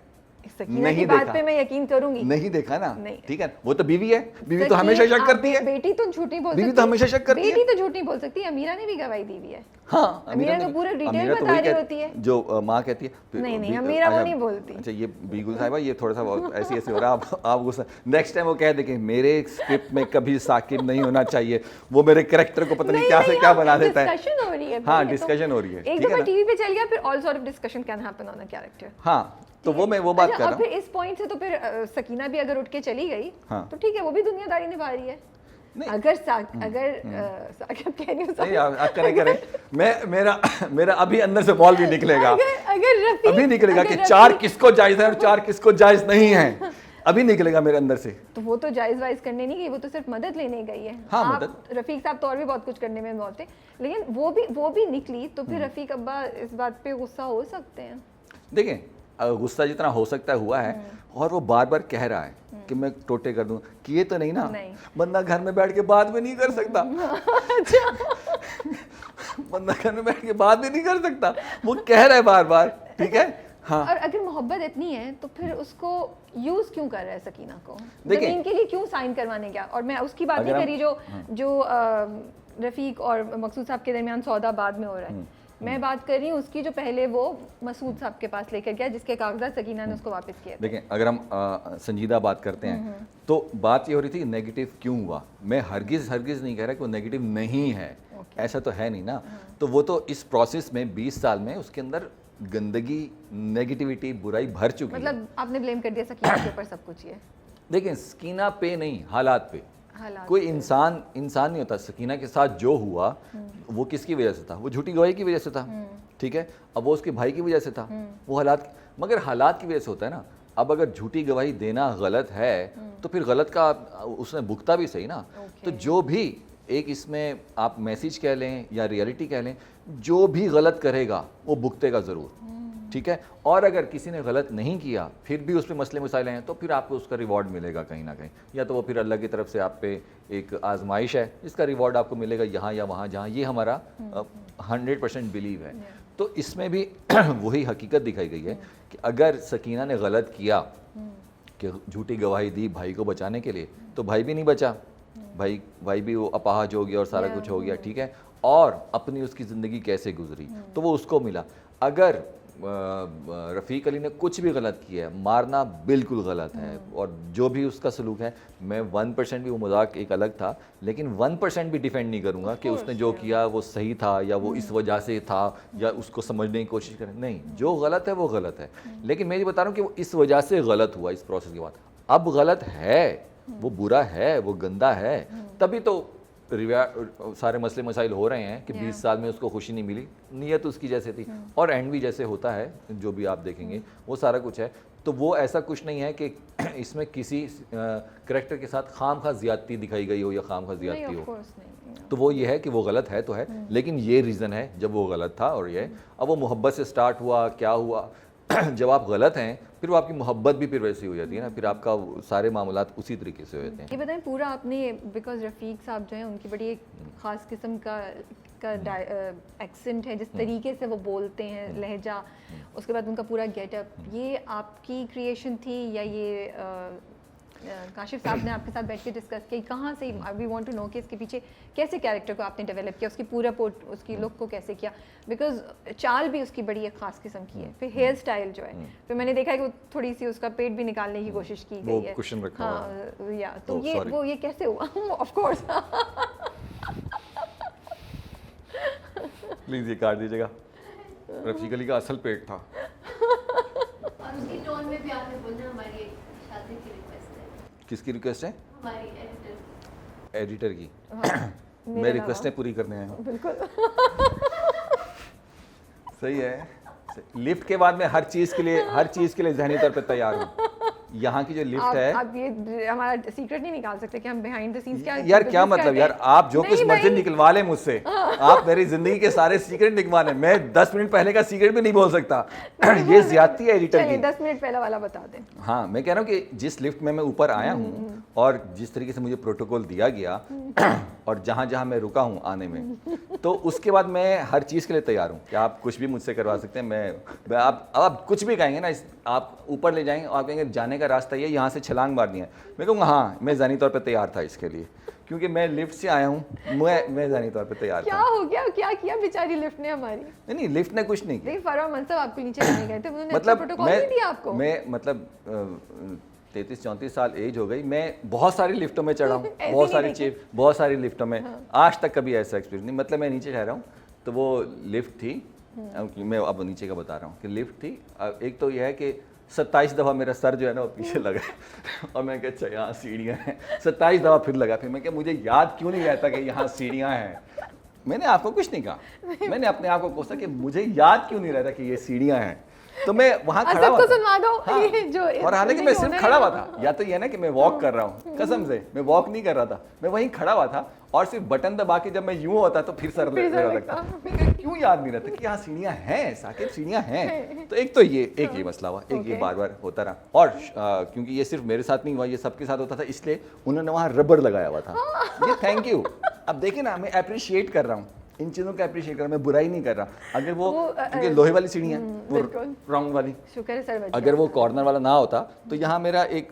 B: नहीं बात पे मैं यकीन करूंगी।
A: नहीं देखा ना, ठीक है। वो तो बीवी है, बीवी तो हमेशा शक करती है।
B: बेटी तो झूठ नहीं बोल सकती,
A: बीवी तो हमेशा शक करती है।
B: बेटी तो झूठ नहीं बोल सकती। अमीरा ने भी गवाही दी हुई है।
A: हाँ,
B: अमीरा तो पूरा डिटेल बता रही होती है
A: जो माँ कहती है।
B: नहीं अमीरा वो नहीं बोलती।
A: अच्छा ये बीगुल साहिबा ये थोड़ा सा ऐसे हो रहा है, आप गुस्सा। नेक्स्ट टाइम वो कह दे कि मेरे स्क्रिप्ट में कभी साकिब नहीं होना चाहिए, वो मेरे कैरेक्टर को पता नहीं क्या से क्या बना देता है।
B: डिस्कशन हो रही है।
A: हाँ डिस्कशन हो रही है।
B: एक दफा टीवी पे चल गया फिर all sort of discussion can happen on a character.
A: हाँ तो वो मैं वो बात कर रहा हूँ।
B: फिर इस पॉइंट से तो फिर सकीना भी अगर उठ के चली गई तो ठीक है, वो भी दुनियादारी निभा रही है। अगर साकिब कह रही हूँ
A: करे मेरा अभी अंदर से बॉल भी निकलेगा,
B: अगर
A: अभी निकलेगा कि 4 किसको जायज है और 4 किसको जायज नहीं है, अभी निकलेगा मेरे अंदर से।
B: तो वो तो जायज वाइज करने नहीं गई, वो तो सिर्फ मदद लेने गई है।
A: हाँ, मदद।
B: रफीक साहब तो और भी बहुत कुछ करने में इन्वॉल्व थे, लेकिन वो भी निकली तो फिर रफीक अब्बा इस बात पे गुस्सा हो सकते हैं।
A: देखें गुस्सा जितना हो सकता है हुआ है, और वो बार बार कह रहा है कि मैं टोटे कर दूं, किए तो नहीं ना। बंदा घर में बैठ के बात भी नहीं कर सकता। बंदा घर में बैठ के बात भी नहीं कर सकता, वो कह रहा है बार बार, ठीक है। हाँ।
B: और अगर मोहब्बत इतनी है तो फिर उसको यूज क्यों कर रहा है सकीना को, जमीन के लिए क्यों साइन करवाने गया। और मैं उसकी बात नहीं करी जो रफीक और मकसूद साहब के दरमियान सौदा बाद में हो रहा है, मैं बात कर रही हूँ उसकी जो पहले वो मसूद साहब के पास लेकर गया, जिसके कागजात सकीना ने उसको वापस किया।
A: देखें अगर हम संजीदा बात करते हैं तो बात ये हो रही थी नेगेटिव क्यों हुआ। मैं हरगिज़ नहीं कह रहा कि वो नेगेटिव नहीं है, ऐसा तो है नहीं ना। तो वो तो इस प्रोसेस में 20 साल में उसके अंदर गंदगी, नेगेटिविटी, बुराई भर चुकी है।
B: मतलब आपने ब्लेम कर दिया सकीना के ऊपर सब कुछ। ये
A: देखें सकीना पे नहीं, हालात पे। कोई इंसान नहीं होता। सकीना के साथ जो हुआ वो किसकी वजह से था, वो झूठी गवाही की वजह से था, ठीक है। अब वो उसके भाई की वजह से था, वो हालात, मगर हालात की वजह से होता है ना। अब अगर झूठी गवाही देना गलत है तो फिर गलत का उसने भुगता भी सही ना। तो जो भी एक इसमें आप मैसेज कह लें या रियलिटी कह लें, जो भी गलत करेगा वो भुगतेगा ज़रूर, ठीक है। और अगर किसी ने गलत नहीं किया फिर भी उस पर मसले मसाइल हैं तो फिर आपको उसका रिवॉर्ड मिलेगा कहीं ना कहीं, या तो वो फिर अल्लाह की तरफ से आप पे एक आजमाइश है, इसका रिवॉर्ड आपको मिलेगा यहाँ या वहाँ, जहाँ ये हमारा 100% बिलीव है। तो इसमें भी वही हकीकत दिखाई गई है कि अगर सकीना ने गलत किया कि झूठी गवाही दी भाई को बचाने के लिए, तो भाई भी नहीं बचा, भाई भी वो अपाहज हो गया और सारा कुछ हो गया, ठीक है। और अपनी उसकी ज़िंदगी कैसे गुजरी तो वो उसको मिला। अगर रफ़ीक अली ने कुछ भी गलत किया है, मारना बिल्कुल गलत है, और जो भी उसका सलूक है, मैं 1% भी, वो मजाक एक अलग था, लेकिन 1% भी डिफेंड नहीं करूँगा कि उसने जो किया वो सही था या वो इस वजह से था या उसको समझने की कोशिश करें। नहीं, जो गलत है वो गलत है, लेकिन मैं ये बता रहा हूँ कि वो इस वजह से गलत हुआ इस प्रोसेस के बाद। अब गलत है, वो बुरा है, वो गंदा है, तभी तो सारे मसले मसाइल हो रहे हैं कि 20 साल में उसको खुशी नहीं मिली। नीयत उसकी जैसे थी और एंड भी जैसे होता है, जो भी आप देखेंगे वो सारा कुछ है। तो वो ऐसा कुछ नहीं है कि इसमें किसी करेक्टर के साथ खाम खा ज़्यादती दिखाई गई हो या खाम खा ज़्यादती हो। तो वो ये है कि वो गलत है तो है, लेकिन ये रीज़न है जब वो गलत था और ये अब वो मोहब्बत से स्टार्ट हुआ, क्या हुआ जब आप गलत हैं फिर वो आपकी मोहब्बत भी फिर वैसी हो जाती है ना, फिर आपका सारे मामलात उसी तरीके से हो जाते हैं।
B: ये बताएं पूरा आपने, बिकॉज रफ़ीक साहब जो हैं उनकी बड़ी एक ख़ास किस्म का एक्सेंट है, जिस तरीके से वो बोलते हैं, लहजा, उसके बाद उनका पूरा गेटअप, ये आपकी क्रिएशन थी या ये काशिफ साहब ने आपके साथ बैठ के डिस्कस किया? कहाँ से वी वांट टू नो कि इसके पीछे कैसे कैरेक्टर को आपने डेवलप किया, उसकी पूरा उसकी लुक को कैसे किया, बिकॉज चाल भी उसकी बड़ी एक ख़ास किस्म की है, फिर हेयर स्टाइल जो है, फिर मैंने देखा है कि वो थोड़ी सी उसका पेट भी निकालने की कोशिश की गई है,
A: कुशन रखा
B: हाँ या तो ये कैसे हुआ? ऑफ कोर्स
A: प्लीज़ ये काट दीजिएगा, रफ़ीक अली का असल पेट था।
C: और उसकी टोन में भी आपने बोलना हमारी शादी की रिक्वेस्ट है।
A: किसकी रिक्वेस्ट है?
C: हमारी
A: एडिटर की।
B: हाँ,
A: मैं रिक्वेस्टें पूरी करने आया हूँ।
B: बिल्कुल
A: सही है। लिफ्ट के बाद मैं हर चीज़ के लिए ज़हनी तौर पे तैयार हूँ। यहाँ की जो लिफ्ट है,
B: आप ये हमारा सीक्रेट नहीं निकाल सकते कि हम बिहाइंड द सीन्स क्या
A: यार क्या मतलब यार, आप जो कुछ मर्जी निकलवा लें मुझसे, आप मेरी जिंदगी के सारे सीक्रेट निकलवा लें, मैं 10 मिनट पहले का सीक्रेट भी नहीं बोल सकता। ये ज्यादती है एडिटर की।
B: 10 मिनट पहले वाला बता दें।
A: हाँ, मैं कह रहा हूँ कि जिस लिफ्ट में मैं ऊपर आया हूँ और जिस तरीके से मुझे प्रोटोकॉल दिया गया और जहाँ जहाँ मैं रुका हूँ आने में, तो उसके बाद मैं हर चीज़ के लिए तैयार हूँ कि आप कुछ भी मुझसे करवा सकते हैं। मैं आप कुछ भी कहेंगे ना, आप ऊपर ले जाएंगे और आप कहेंगे जाने का रास्ता ये, यहाँ से छलांग मारनी है, मैं कहूँगा हाँ, मैं ज़ानी तौर पे तैयार था इसके लिए, क्योंकि मैं लिफ्ट से आया हूँ, मैं ज़ानी तौर पे तैयार
B: क्या
A: था।
B: हो गया, क्या किया बेचारी लिफ्ट ने हमारी?
A: नहीं, लिफ्ट ने कुछ नहीं किया।
B: फरवा मनसब आपको नीचे लाने गए थे, उन्होंने
A: मतलब
B: प्रोटोकॉल नहीं दिया आपको?
A: मैं मतलब 33-34 साल एज हो गई, मैं बहुत सारी लिफ्टों में चढ़ा हूँ, बहुत सारी लिफ्टों में, आज तक कभी ऐसा एक्सपीरियंस नहीं। मतलब मैं नीचे ठहरा हूँ तो वो लिफ्ट थी, मैं अब नीचे का बता रहा हूँ कि लिफ्ट थी। एक तो यह है कि 27 दफ़ा मेरा सर जो है ना वो पीछे लगा और मैं अच्छा यहाँ सीढ़ियाँ हैं, 27 दफ़ा फिर लगा। फिर मैं क्या, मुझे याद क्यों नहीं रहता कि यहाँ सीढ़ियाँ हैं? मैंने आपको कुछ नहीं कहा, मैंने अपने आप को कोसा कि मुझे याद क्यों नहीं रहता कि ये सीढ़ियाँ हैं। तो मैं वहाँ खड़ा हुआ था, हाँ, और हालांकि मैं सिर्फ खड़ा हुआ था। या तो ये ना कि मैं वॉक कर रहा हूँ, कसम से मैं वॉक नहीं कर रहा था, मैं वहीं खड़ा हुआ था और सिर्फ बटन दबा के जब मैं यूं होता तो फिर सर लगता। मैं क्यों याद नहीं रहता कि यहाँ सीढ़ियाँ हैं, साकिब सीढ़ियाँ हैं। तो एक तो ये मसला हुआ, एक ये बार बार होता रहा। और क्योंकि ये सिर्फ मेरे साथ नहीं हुआ, ये सबके साथ होता था, इसलिए उन्होंने वहाँ रबड़ लगाया हुआ था। ये थैंक यू। अब देखिए ना, मैं अप्रिशिएट कर रहा हूँ इन चीज़ों का, अप्रिशिएट कर रहा, मैं बुराई नहीं कर रहा। अगर वो क्योंकि लोहे वाली सीढ़ी है, वो राउंड वाली,
B: शुक्र है सर,
A: अगर वो कॉर्नर वाला ना होता तो यहाँ मेरा एक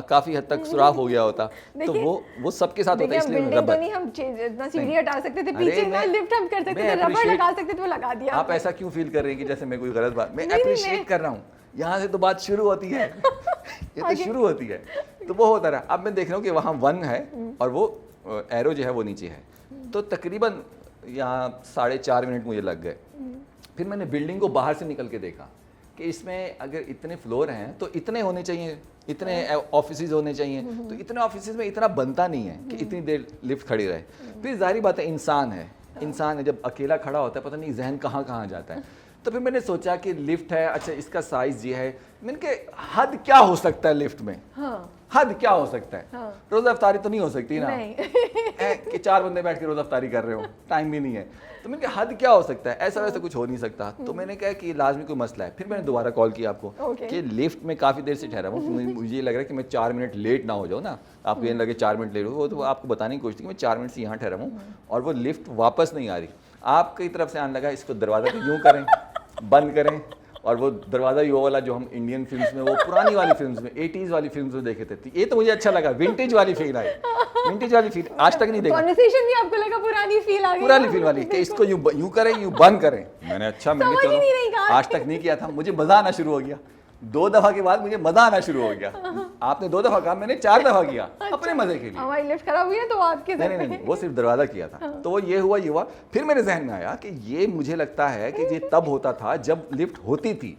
A: काफी हद तक सुराख हो गया होता। तो वो सबके साथ होता है, इसलिए
B: बिल्डिंग तो नहीं हम इतना सीढ़ी हटा सकते थे, पीछे ना लिफ्ट हम कर सकते थे, रबड़ लगा सकते थे, वो लगा दिया।
A: आप ऐसा क्यों फील कर रहे हैं कि जैसे मैं कोई गलत बात, मैं अप्रिशिएट कर रहा हूँ, यहाँ से तो बात शुरू होती है। ये तो शुरू होती है। तो वो होता रहा। अब मैं देख रहा हूँ कि वहाँ 1 है और वो एरो जो है वो नीचे है, तो तकरीबन यहाँ 4.5 मिनट मुझे लग गए। फिर मैंने बिल्डिंग को बाहर से निकल के देखा कि इसमें अगर इतने फ्लोर हैं तो इतने होने चाहिए, इतने ऑफिसेज होने चाहिए, तो इतने ऑफिसेज में इतना बनता नहीं है कि इतनी देर लिफ्ट खड़ी रहे। फिर जाहिर बात है, इंसान है, जब अकेला खड़ा होता है पता नहीं जहन कहाँ कहाँ जाता है। तो फिर मैंने सोचा कि लिफ्ट है, अच्छा इसका साइज ये है, मैंने कहा हद क्या हो सकता है लिफ्ट में, हद क्या हो सकता है? रोज़ा अफ्तारी तो नहीं हो सकती ना कि 4 बंदे बैठ के रोज़ा अफ्तारी कर रहे हो, टाइम भी नहीं है। तो मैंने कहा हद क्या हो सकता है, ऐसा वैसा कुछ हो नहीं सकता। तो मैंने कहा कि लाजमी कोई मसला है। फिर मैंने दोबारा कॉल किया आपको कि लिफ्ट में काफ़ी देर से ठहरा हूँ, मुझे ये लग रहा है कि मैं 4 मिनट लेट ना हो जाऊँ ना, आपको ये लगे 4 मिनट लेट हो, तो आपको बताने की कोशिश की मैं 4 मिनट से यहाँ ठहरा हूँ और वो लिफ्ट वापस नहीं आ रही। आपकी तरफ से आने लगा, इसको दरवाज़ा को यूँ करें, बंद करें, और वो दरवाज़ा यो वाला जो हम इंडियन फिल्म्स में, वो पुरानी वाली फिल्म्स में, 80s वाली फिल्म्स में देखे थे, ये तो मुझे अच्छा लगा, विंटेज वाली फील आई, विंटेज वाली फील आज तक नहीं देखा।
B: कन्वर्सेशन भी आपको लगा पुरानी फील आ गई,
A: पुरानी फील वाली कि इसको यूं करें, यूं बंद करें। मैंने अच्छा, मैंने चलो आज तक नहीं किया था, मुझे मजा आना शुरू हो गया। 2 दफा के बाद मुझे मजा आना शुरू हो गया। आपने 2 दफा कहा, मैंने 4 दफा किया अपने मजे के लिए।
B: हमारी लिफ्ट खराब हुई है तो आपके
A: नहीं, वो सिर्फ दरवाजा किया था। तो वो ये हुआ। फिर मेरे जहन में आया कि ये मुझे लगता है कि ये तब होता था जब लिफ्ट होती थी।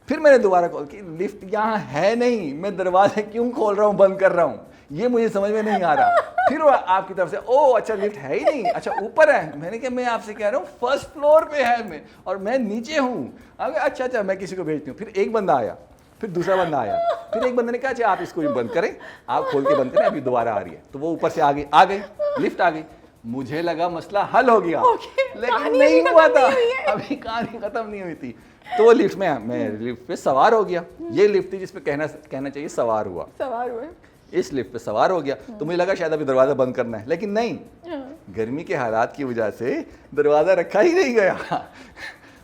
A: फिर मैंने दोबारा कॉल की, लिफ्ट यहाँ है नहीं, मैं दरवाजे क्यों खोल रहा हूँ, बंद कर रहा हूँ, ये मुझे समझ में नहीं आ रहा। फिर वो आपकी तरफ से, ओ अच्छा लिफ्ट है ही नहीं, अच्छा ऊपर है। मैंने कहा मैं आपसे कह रहा हूँ 1st फ्लोर पे है मैं, और मैं नीचे हूँ। अच्छा मैं किसी को भेजती हूँ। फिर एक बंदा आया, फिर दूसरा बंदा आया, फिर एक बंदे ने कहा अच्छा आप इसको भी बंद करें, आप खोल के बंद करें, अभी दोबारा आ रही है। तो वो ऊपर से आ गई, लिफ्ट आ गई। मुझे लगा मसला हल हो गया, लेकिन नहीं हुआ था, अभी कहानी खत्म नहीं हुई थी। तो वो लिफ्ट में मैं लिफ्ट पे सवार हो गया। ये लिफ्ट थी जिसपे कहना चाहिए सवार हुआ। इस लिफ्ट पे सवार हो गया तो मुझे लगा शायद अभी दरवाज़ा बंद करना है, लेकिन नहीं, गर्मी के हालात की वजह से दरवाज़ा रखा ही नहीं गया,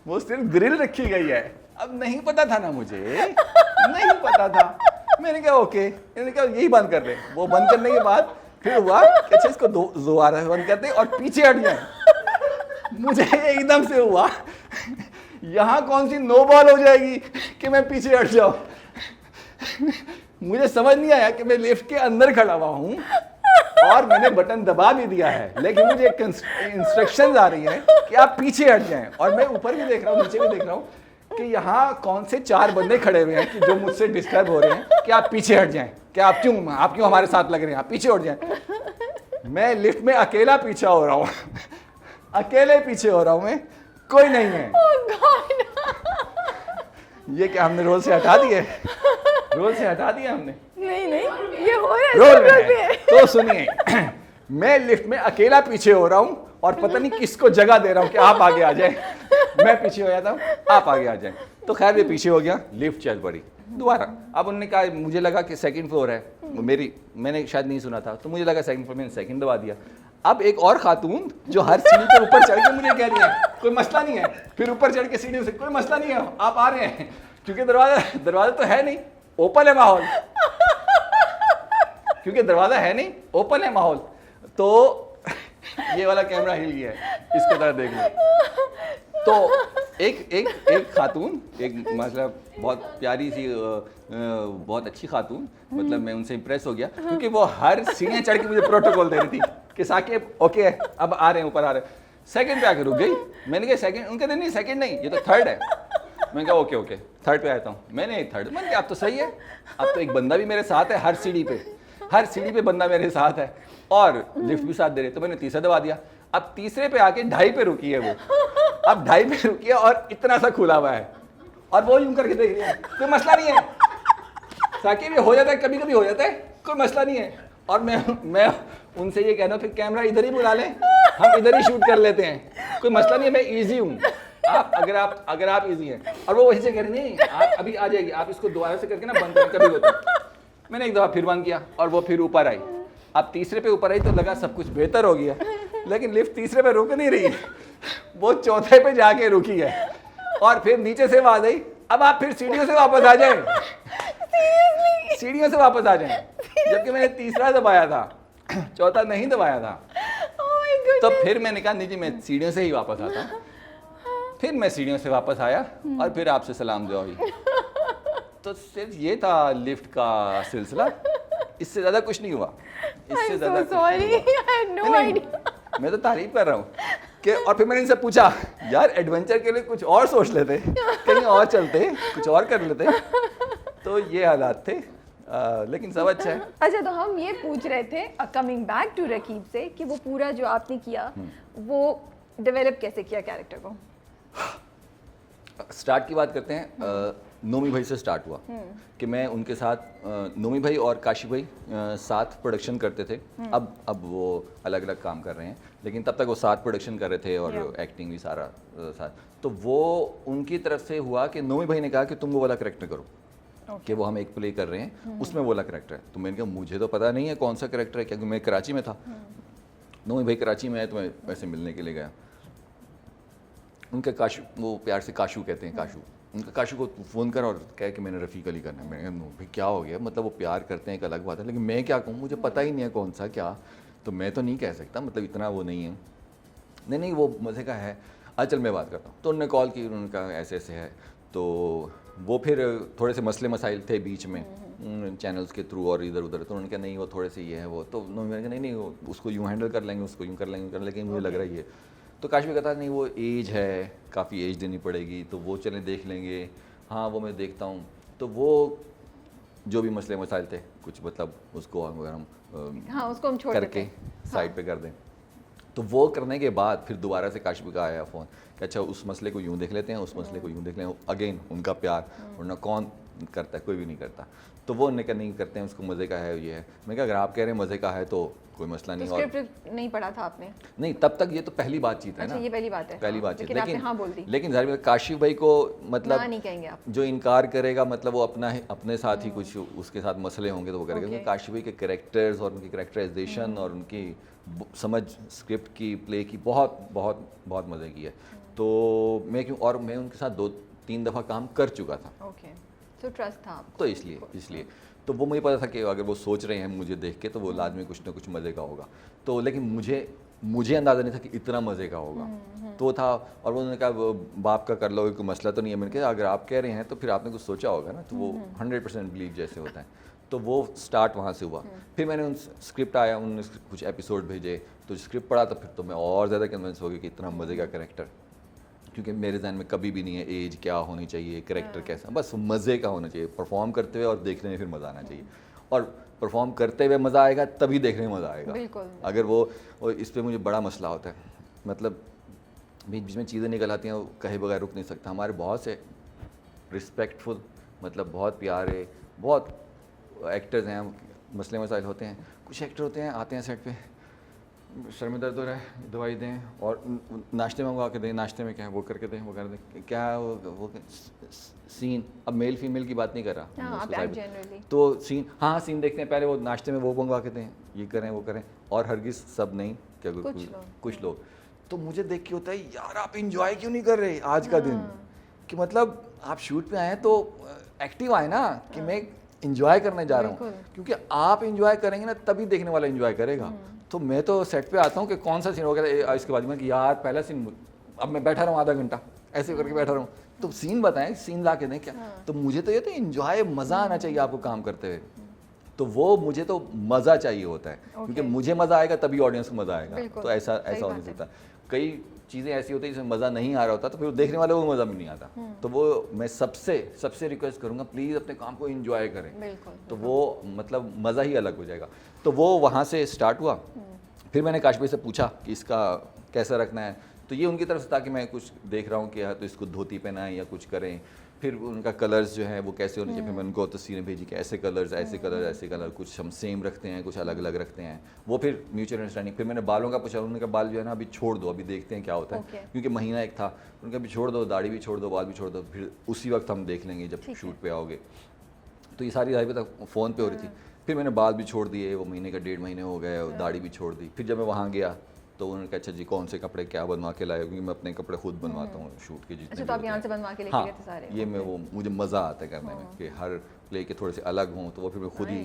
A: वो सिर्फ ग्रिल रखी गई है। अब नहीं पता था ना मुझे, नहीं पता था। मैंने कहा ओके, मैंने कहा यही बंद कर दे। वो बंद करने के बाद फिर हुआ कि अच्छा इसको दोबारा बंद कर दे और पीछे हट जाए। मुझे एकदम से हुआ यहाँ कौन सी नो बॉल हो जाएगी कि मैं पीछे हट जाऊँ। मुझे समझ नहीं आया कि मैं लिफ्ट के अंदर खड़ा हुआ हूँ और मैंने बटन दबा भी दिया है, लेकिन मुझे इंस्ट्रक्शंस आ रही हैं कि आप पीछे हट जाएं। और मैं ऊपर भी देख रहा हूँ, नीचे भी देख रहा हूँ कि यहाँ कौन से 4 बंदे खड़े हुए हैं कि जो मुझसे डिस्टर्ब हो रहे हैं कि आप पीछे हट जाएं, कि आप क्यों हमारे साथ लग रहे हैं, आप पीछे हट जाएं। मैं लिफ्ट में अकेला पीछा हो रहा हूँ, अकेले पीछे हो रहा हूँ मैं, कोई नहीं है। ये क्या हमने रोल से हटा दिए? रोल से हटा दिया हमने?
B: नहीं, ये हो रहा है
A: रोल में है। तो सुनिए, मैं लिफ्ट में अकेला पीछे हो रहा हूँ और पता नहीं किसको जगह दे रहा हूँ कि आप आगे आ जाए। मैं पीछे हो जाता हूँ, आप आगे आ जाए। तो खैर ये पीछे हो गया, लिफ्ट चल पड़ी दोबारा। अब उन्होंने कहा, मुझे लगा कि 2nd फ्लोर है, मैंने शायद नहीं सुना था, तो मुझे लगा 2nd फ्लोर, मैंने 2nd दबा दिया। अब एक और खातून जो हर सीढ़ी पे ऊपर चढ़ के मुझे कह रही है कोई मसला नहीं है, फिर ऊपर चढ़ के सीढ़ी से कोई मसला नहीं है, आप आ रहे हैं, क्योंकि दरवाजा तो है नहीं, ओपन है माहौल, क्योंकि दरवाजा है नहीं, ओपन है माहौल। तो ये वाला कैमरा हिल गया है, इसको तरह देख लो। तो एक खातून, एक मतलब बहुत प्यारी सी बहुत अच्छी खातून, मतलब मैं उनसे इंप्रेस हो गया, क्योंकि वो हर सीढ़ियाँ चढ़ के मुझे प्रोटोकॉल दे रही थी कि साकिब ओके अब आ रहे हैं, ऊपर आ रहे हैं। 2nd पे आके रुक गई। मैंने कहा 2nd, उनके नहीं 2nd नहीं, ये तो 3rd है। मैंने कहा ओके 3rd पे आता हूँ। मैंने 3rd, मैंने कहा अब तो सही है, अब तो एक बंदा भी मेरे साथ है, हर सीढ़ी पे बंदा मेरे साथ है और लिफ्ट भी साथ दे रहे। तो मैंने 3रा दबा दिया। अब 3रे पे आके 2.5 पे रुकी है वो, अब 2.5 पे रुकी है और इतना सा खुला हुआ है और वो यूं करके देख रही है, कोई मसला नहीं है साकिब, ये हो जाता है, कभी कभी हो जाता है, कोई मसला नहीं है। और मैं उनसे ये कहना, फिर कैमरा इधर ही बुला लें, हम इधर ही शूट कर लेते हैं, कोई मसला नहीं है, मैं ईजी हूँ, आप अगर आप इजी हैं। और वो वहीं से कह रही नहीं आप अभी आ जाएगी, आप इसको दोबारा से करके ना बंद करें, कभी होता है। मैंने एक दफ़ा फिर बंद किया और वो फिर ऊपर आई। अब 3रे पे ऊपर आई तो लगा सब कुछ बेहतर हो गया, लेकिन लिफ्ट 3रे पे रुक नहीं रही, वो 4थे पे जाके रुकी है। और फिर नीचे से आवाज आई, अब आप फिर सीढ़ियों से वापस आ जाएं, सीढ़ियों से वापस आ जाएं, जबकि मैंने 3रा दबाया था, 4था नहीं दबाया था। तो फिर मैंने कहा नहीं जी, मैं सीढ़ियों से ही वापस आता हूँ। फिर मैं सीढ़ियों से वापस आया और फिर आपसे सलाम दुआ हुई। तो सिर्फ ये था लिफ्ट का सिलसिला, इससे ज़्यादा कुछ नहीं हुआ, इससे ज़्यादा मैं तो तारीफ कर रहा हूँ कि। और फिर मैंने इनसे पूछा यार एडवेंचर के लिए कुछ और सोच लेते, कहीं और चलते, कुछ और कर लेते। तो ये हालात थे, लेकिन सब अच्छा है।
B: अच्छा, तो हम ये पूछ रहे थे कमिंग बैक टू रकीब से कि वो पूरा जो आपने किया वो डेवलप कैसे किया कैरेक्टर को?
A: स्टार्ट की बात करते हैं। नोमी भाई से स्टार्ट हुआ कि मैं उनके साथ, नोमी भाई और काशी भाई साथ प्रोडक्शन करते थे। अब वो अलग अलग काम कर रहे हैं, लेकिन तब तक वो साथ प्रोडक्शन कर रहे थे और एक्टिंग भी सारा साथ। तो वो उनकी तरफ से हुआ कि नोमी भाई ने कहा कि तुम वो वाला कैरेक्टर करो, कि वो हम एक प्ले कर रहे हैं, उसमें वो वाला कैरेक्टर है। तो मैंने कहा मुझे तो पता नहीं है कौन सा कैरेक्टर है, क्योंकि मैं कराची में था। नोमी भाई कराची में है, तो मैं वैसे मिलने के लिए गया। उनका काशू, वो प्यार से काशू कहते हैं, काशू, उनका काशू को फ़ोन कर और कह कि मैंने रफ़ीक अली करना है। मैंने कहा भाई क्या हो गया, मतलब वो प्यार करते हैं एक अलग बात है, लेकिन मैं क्या कहूँ, मुझे पता ही नहीं है कौन सा क्या, तो मैं तो नहीं कह सकता, मतलब इतना वो नहीं है। नहीं वो मज़े का है, चल मैं बात करता हूँ। तो उन्होंने कॉल की, उन्होंने कहा ऐसे ऐसे है। तो वो फिर थोड़े से मसले मसाइल थे बीच में चैनल्स के थ्रू और इधर उधर, तो उन्होंने कहा नहीं वो थोड़े से ये है वो, तो मैंने कहा नहीं वो उसको यूँ हैंडल कर लेंगे, उसको यूँ कर लेंगे, लेकिन मुझे लग रहा है ये। तो काश भी कहता नहीं वो एज है, काफ़ी एज देनी पड़ेगी, तो वो चलें देख लेंगे। हाँ वो मैं देखता हूँ। तो वो जो भी मसले मसाइल थे कुछ, मतलब उसको अगर हम
B: उसको हम छोड़
A: करके साइड पे कर दें। तो वो करने के बाद फिर दोबारा से काशिफ का आया फ़ोन कि अच्छा उस मसले को यूँ देख लेते हैं, उस मसले को यूँ देख लें। अगेन उनका प्यार, वरना कौन करता है, कोई भी नहीं करता। तो वो उन्होंने कहा नहीं करते हैं, उसको मज़े का है, ये है। मैं कहा अगर आप कह रहे हैं मज़े का है तो कोई मसला
B: तो
A: नहीं। और
B: स्क्रिप्ट नहीं पढ़ा था आपने?
A: नहीं, तब तक ये तो पहली बातचीत है
B: अच्छा,
A: ना,
B: ये पहली बात है।
A: पहली
B: हाँ,
A: बातचीत।
B: लेकिन आपने हाँ बोल दी।
A: लेकिन जाहिर है काशिफ भाई को
B: ना
A: मतलब
B: नहीं कहेंगे आप।
A: जो इनकार करेगा मतलब वो अपने साथ ही कुछ उसके साथ मसले होंगे तो वो करेगा।
B: Okay.
A: क्योंकि काशिफ भाई के कैरेक्टर्स और उनकी कैरेक्टराइजेशन और उनकी समझ स्क्रिप्ट की, प्ले की बहुत बहुत बहुत मज़े की है। तो मैं उनके साथ 2-3 दफ़ा काम कर चुका था,
B: ओके, तो ट्रस्ट था आपको।
A: तो इसलिए तो वो मुझे पता था कि अगर वो सोच रहे हैं मुझे देख के तो वो लाजमी कुछ ना कुछ मज़े का होगा। तो लेकिन मुझे अंदाज़ा नहीं था कि इतना मज़े का होगा। तो वो था, और वो उन्होंने कहा वो बाप का कर लो, कोई मसला तो नहीं है। मैंने कहा अगर आप कह रहे हैं तो फिर आपने कुछ सोचा होगा ना। तो वो 100% बिलीव जैसे होता है। तो वो स्टार्ट वहाँ से हुआ। फिर मैंने उन स्क्रिप्ट आया, उन्होंने कुछ एपिसोड भेजे, तो स्क्रिप्ट पढ़ा तो फिर तो मैं और ज़्यादा कन्विंस हो गया कि इतना मज़े का कैरेक्टर, क्योंकि मेरे जहन में कभी भी नहीं है एज क्या होनी चाहिए, कैरेक्टर कैसा, बस मज़े का होना चाहिए। परफॉर्म करते हुए और देखने में फिर मज़ा आना चाहिए, और परफॉर्म करते हुए मज़ा आएगा तभी देखने में मज़ा आएगा।
B: बिल्कुल।
A: अगर वो इस पे मुझे बड़ा मसला होता है, मतलब बीच बीच में चीज़ें निकल आती हैं, वो कहे बगैर रुक नहीं सकता। हमारे बहुत से रिस्पेक्टफुल, मतलब बहुत प्यारे, बहुत एक्टर्स हैं, मसले मसाइल होते हैं। कुछ एक्टर होते हैं आते हैं सेट पे, सर में दर्द हो रहा है दवाई दें, और नाश्ते मंगवा के दें, नाश्ते में क्या है वो करके दें, वो कर दें, क्या है वो सीन। अब मेल फीमेल की बात नहीं कर रहा,
B: हाँ, आप act generally।
A: तो सीन, हाँ सीन देखते हैं पहले, वो नाश्ते में वो मंगवा के दें, ये करें वो करें, और हरगिज़ सब नहीं, क्या कुछ लोग। तो मुझे देख के होता है यार आप इंजॉय क्यों नहीं कर रहे आज का दिन, कि मतलब आप शूट पे आए तो एक्टिव आए ना, कि मैं इंजॉय करने जा रहा हूँ, क्योंकि आप इंजॉय करेंगे ना तभी देखने वाला इंजॉय करेगा। तो मैं तो सेट पे आता हूँ कि कौन सा सीन हो गया इसके बाद में, कि यार पहला सीन, अब मैं बैठा रहूँ आधा घंटा ऐसे करके बैठा रहूँ, तो सीन बताएं, सीन ला के दें क्या। तो मुझे तो ये तो इंजॉय, मज़ा आना चाहिए आपको काम करते हुए। तो वो मुझे तो मज़ा चाहिए होता है, क्योंकि मुझे मज़ा आएगा तभी ऑडियंस को मज़ा आएगा। तो ऐसा हो नहीं सकता। कई चीज़ें ऐसी होती है जिसमें मज़ा नहीं आ रहा होता, तो फिर देखने वाले को मज़ा भी नहीं आता। तो वो मैं सबसे रिक्वेस्ट करूँगा, प्लीज़ अपने काम को एंजॉय करें, तो वो मतलब मज़ा ही अलग हो जाएगा। तो वो वहाँ से स्टार्ट हुआ। फिर मैंने काश भाई से पूछा कि इसका कैसा रखना है, तो ये उनकी तरफ से था कि मैं कुछ देख रहा हूँ कि तो इसको धोती पहनाएं या कुछ करें। फिर उनका कलर्स जो है वो कैसे होने चाहिए, फिर मैं उनको तस्वीरें भेजी कि ऐसे कलर्स, कुछ हम सेम रखते हैं, कुछ अलग अलग रखते हैं। वो फिर म्यूचुअल अंडरस्टैंडिंग। फिर मैंने बालों का पूछा, उन्होंने कहा बाल जो है ना अभी छोड़ दो, अभी देखते हैं क्या होता है, क्योंकि महीना एक था। उनका अभी छोड़ दो, दाढ़ी भी छोड़ दो, बाल भी छोड़ दो, फिर उसी वक्त हम देख लेंगे जब शूट पे आओगे। तो ये सारी राय तक फ़ोन पे हो रही थी। फिर मैंने बाल भी छोड़ दिए, वो महीने का 1.5 महीने हो गए, दाढ़ी भी छोड़ दी। फिर जब मैं वहाँ गया तो उन्होंने कहा अच्छा जी कौन से कपड़े क्या बनवा के लाए, क्योंकि मैं अपने कपड़े खुद बनवाता हूँ शूट के जितने।
B: अच्छा, तो आप यहाँ से बनवा के लेके गए थे सारे?
A: ये मैं वो मुझे मज़ा आता है करने में, कि हर प्ले के थोड़े से अलग हों, तो वो फिर मैं खुद ही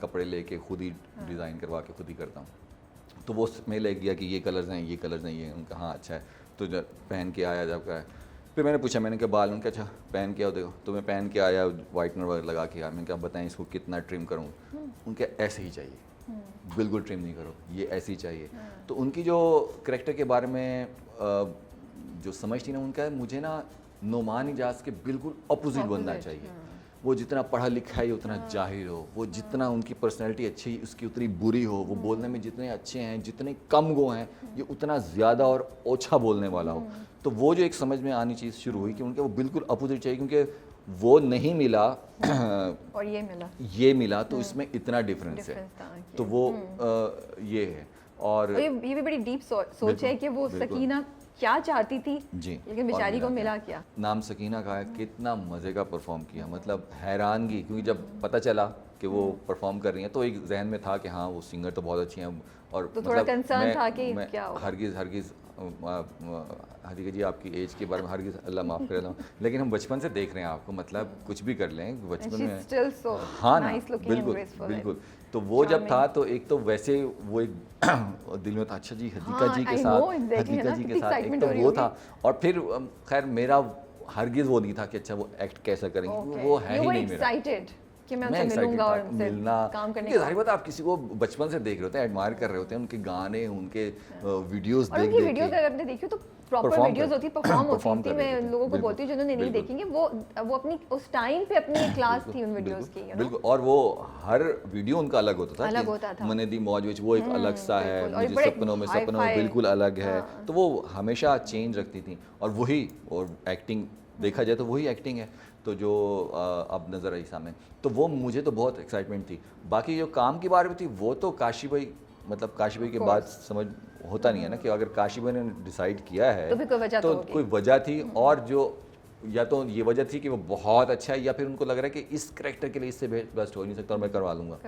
A: कपड़े लेके खुद ही डिज़ाइन करवा के खुद ही करता हूँ। तो वो मैं ले गया कि ये कलर्स हैं, ये कलर्स हैं, ये। उनका हाँ अच्छा है। तो जब पहन के आया, जब का फिर मैंने पूछा, मैंने कहा बाल, उनका अच्छा पहन के आओ देखो। तो मैं पहन के आया, वाइटनर वगैरह लगा के आया। मैंने कहा बताएं इसको कितना ट्रिम करूँ। उनके ऐसे ही चाहिए, बिल्कुल ट्रिम नहीं करो, ये ऐसे ही चाहिए। तो उनकी जो करेक्टर के बारे में जो समझ थी ना, उनका मुझे ना नोमान इजाज़ के बिल्कुल अपोजिट बनना चाहिए। वो जितना पढ़ा लिखा है उतना जाहिर हो, वो जितना उनकी पर्सनैलिटी अच्छी उसकी उतनी बुरी हो, वो बोलने में जितने अच्छे हैं, जितने कम गो हैं, ये उतना ज़्यादा और ओछा बोलने वाला हो। तो वो जो एक समझ में आनी चीज़ शुरू हुई कि उनके वो बिल्कुल अपोजिट चाहिए, क्योंकि वो नहीं मिला
B: और ये मिला
A: तो इसमें इतना डिफरेंस है। तो वो ये है। और
B: ये भी बड़ी डीप सोच है कि वो सकीना क्या चाहती थी
A: जी,
B: लेकिन बेचारी को मिला क्या।
A: नाम सकीना का है, कितना मज़े का परफॉर्म किया, मतलब हैरानगी। क्योंकि जब पता चला कि वो परफॉर्म कर रही हैं तो एक जहन में था कि हाँ वो सिंगर तो बहुत अच्छी हैं, और
B: तो थोड़ा कंसर्न था कि क्या होगा।
A: हरगिज़ हदीका जी आपकी एज के बारे में हरगिज़ अल्लाह माफ़ करे, लेकिन हम बचपन से देख रहे हैं आपको, मतलब कुछ भी कर लें बचपन में। हाँ ना, बिल्कुल। तो वो जब था तो एक तो वैसे वो एक दिल में था अच्छा जी हदीका जी के साथ, हदीका जी के साथ एक तो वो था। और फिर खैर मेरा हरगिज़ वो नहीं था कि अच्छा वो एक्ट कैसा करेंगे, वो है ही नहीं मेरा
B: कि मैं उनसे मिलूंगा और उनसे
A: मिलना
B: काम करने
A: का। जाहिर बात आप किसी को बचपन से देख रहे होते हैं, एडमायर कर रहे होते हैं, उनके गाने, उनके वीडियोस
B: देख के। वीडियोस अगर आपने देखी तो प्रॉपर वीडियोस होती, परफॉर्म होती थी। मैं लोगों को बोलती हूँ जिन्होंने नहीं देखेंगे, वो अपनी उस टाइम पे अपनी क्लास थी उन वीडियोस की,
A: बिल्कुल। और वो हर वीडियो उनका अलग होता था। मने दी मौज विच वो एक अलग सा है, मुझे सपनों में बिल्कुल अलग है। तो वो हमेशा चेंज रखती थी, और वही और एक्टिंग देखा जाए तो वही एक्टिंग है। तो जो अब नज़र आई सामने, तो वो मुझे तो बहुत एक्साइटमेंट थी। बाकी जो काम की बारे में थी वो तो काशी भाई, मतलब काशी भाई के बाद समझ होता नहीं है ना कि अगर काशी भाई ने डिसाइड किया है
B: तो भी कोई वजह तो होगी।
A: कोई वजह थी, और जो या तो ये वजह थी कि वो बहुत अच्छा है, या फिर उनको लग रहा है कि इस करेक्टर के लिए इससे बेस्ट हो ही नहीं सकता और मैं करवा लूँगा।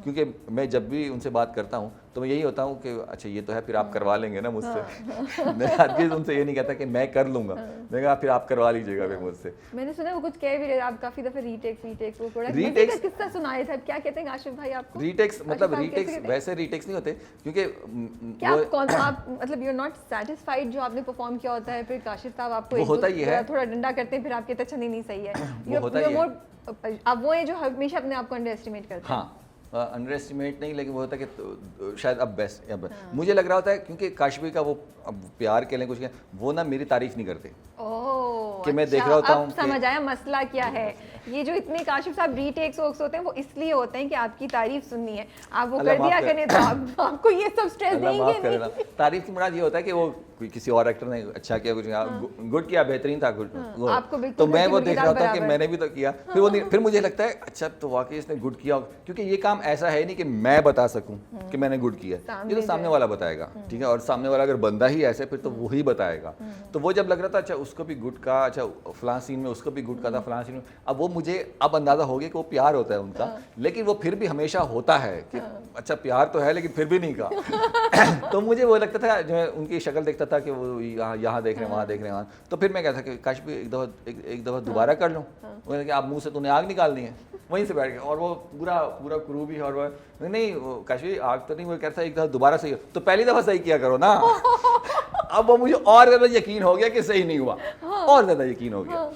A: क्योंकि मैं जब भी उनसे बात करता हूँ तो मैं यही होता हूँ कि अच्छा ये तो है, फिर आप करवा लेंगे ना मुझसे। मैं हरगिज़ उनसे ये नहीं कहता कि मैं कर लूँगा, मैं कहा फिर आप करवा लीजिएगा फिर मुझसे।
B: मैंने सुना वो कुछ कह भी रहे, आप काफी दफे रीटेक्स वो थोड़ा
A: Retakes-
B: का किस्सा सुनाए थे, क्या कहते हैं आशिफ भाई आपको?
A: रीटेक्स मतलब
B: अच्छा,
A: रीटेक्स
B: कैसे-
A: वैसे रीटेक्स नहीं होते, क्योंकि
B: क्या आप कौन आप मतलब यू आर नॉट सेटिस्फाइड जो आपने परफॉर्म किया होता है, फिर काशिफ साहब आपको
A: वो
B: एक दो
A: होता ही है।
B: थोड़ा डंडा करते हैं, फिर आपके अच्छा नहीं सही है,
A: वो होता ही है।
B: आप वो है जो हमेशा अपने आप को अंडर एस्टिमेट करते हैं।
A: हाँ, अंडर एस्टिमेट नहीं, लेकिन वो होता है कि शायद अब बेस्ट मुझे लग रहा होता है, क्योंकि काशवी का वो अब प्यार के लिए कुछ क्या, वो ना मेरी तारीफ नहीं करते
B: ओह,
A: कि मैं
B: अच्छा,
A: देख रहा होता
B: अब
A: हूँ कि-
B: समझ आया मसला क्या है। ये जो इतने काशिफ साहब रीटेक्स होते हैं वो इसलिए होते हैं कि आपकी तारीफ सुननी है, आप वो
A: अल्लाह
B: कर दिया
A: माफ़
B: करें तो आपको ये सब स्ट्रेस
A: अल्लाह
B: देंगे
A: माफ़ करे
B: नहीं।
A: ना। तारीफ की मुराद ये होता है कि वो कोई किसी और एक्टर ने अच्छा किया, कुछ गुड किया, बेहतरीन था, गुड
B: आपको बिल्कुल
A: तो मैं वो
B: बिल्कुल
A: देख रहा होता कि
B: बराबर।
A: मैंने भी तो किया, फिर वो फिर मुझे लगता है अच्छा तो वाकई इसने गुड किया, क्योंकि ये काम ऐसा है नहीं कि मैं बता सकूं कि मैंने गुड किया, ये तो सामने वाला बताएगा, ठीक है, और सामने वाला अगर बंदा ही ऐसे फिर तो वही बताएगा। तो वो जब लग रहा था अच्छा उसको भी गुड का, अच्छा फलां सीन में उसको भी गुड का था, फलां सीन में, अब वो मुझे अब अंदाजा हो गया कि वो प्यार होता है उनका, लेकिन वो फिर भी हमेशा होता है कि अच्छा प्यार तो है लेकिन फिर भी नहीं का। तो मुझे वो लगता था, जो मैं उनकी शक्ल देखता था कि वो यहाँ देख रहे हैं, वहाँ देख रहे हैं, वहाँ, तो फिर मैं कहता कि काश भी एक दफ़ा दोबारा कर लूँ। वो कहता कि आप मुँह से तूने आग निकालनी है, वहीं से बैठ गया, और वो पूरा क्रू भी, और वो नहीं काशी आग तो नहीं, वो कहता एक दफ़ा दोबारा सही हो, तो पहली दफ़ा सही किया करो ना। अब वो मुझे और ज़्यादा यकीन हो गया कि सही नहीं हुआ, और ज़्यादा यकीन हो गया।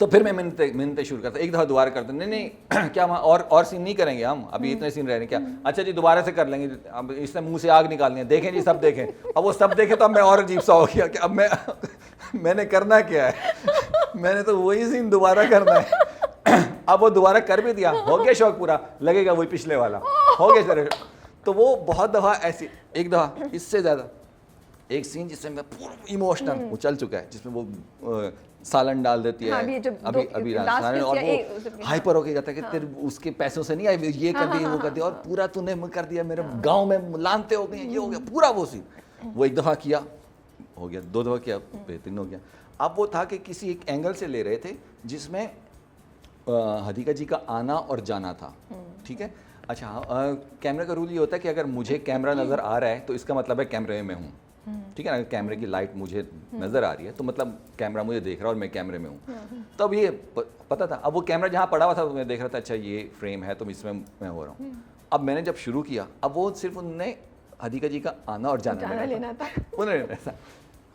A: तो फिर मैं मिनते शुरू करता, एक दफ़ा दोबारा करते, नहीं क्या हम और सीन नहीं करेंगे, हम अभी इतने सीन रह रहे हैं क्या, अच्छा जी दोबारा से कर लेंगे, अब इसने मुंह से आग निकालनी है, देखें जी सब देखें। अब वो सब देखे तो अब मैं और अजीब सा हो गया कि अब मैंने करना क्या है, मैंने तो वही सीन दोबारा करना है। अब वो दोबारा कर भी दिया, हो गया शौक पूरा, लगेगा वही पिछले वाला, हो गया सर। तो वो बहुत दफ़ा ऐसी, एक दफ़ा इससे ज़्यादा एक सीन जिसमें मैं पूरा इमोशनल वो चल चुका है, जिसमें वो सालन डाल देती है,
B: हाँ,
A: अभी सालन, और वो हाइपर होके जाता है कि तेरे उसके पैसों से नहीं आई, ये कर दिया, वो कर दिया, और पूरा तूने कर दिया, मेरे गांव में लानते हो गए, ये हो गया पूरा वो सीन। वो एक दफ़ा किया हो गया, दो दफ़ा किया बेहतरीन हो गया। अब वो था कि किसी एक एंगल से ले रहे थे जिसमें हदीका जी का आना और जाना था, ठीक है। अच्छा, कैमरे का रूल ये होता है कि अगर मुझे कैमरा नज़र आ रहा है तो इसका मतलब है कैमरे में हूँ, ठीक है ना, कैमरे की लाइट मुझे नज़र आ रही है तो मतलब कैमरा मुझे देख रहा है और मैं कैमरे में हूँ। तब ये पता था, अब वो कैमरा जहाँ पड़ा हुआ था तो मैं देख रहा था अच्छा ये फ्रेम है तो इसमें मैं हो रहा हूँ। अब मैंने जब शुरू किया, अब वो सिर्फ उन्होंने हदीका जी का आना और जाना लेना था, उन्होंने ऐसा,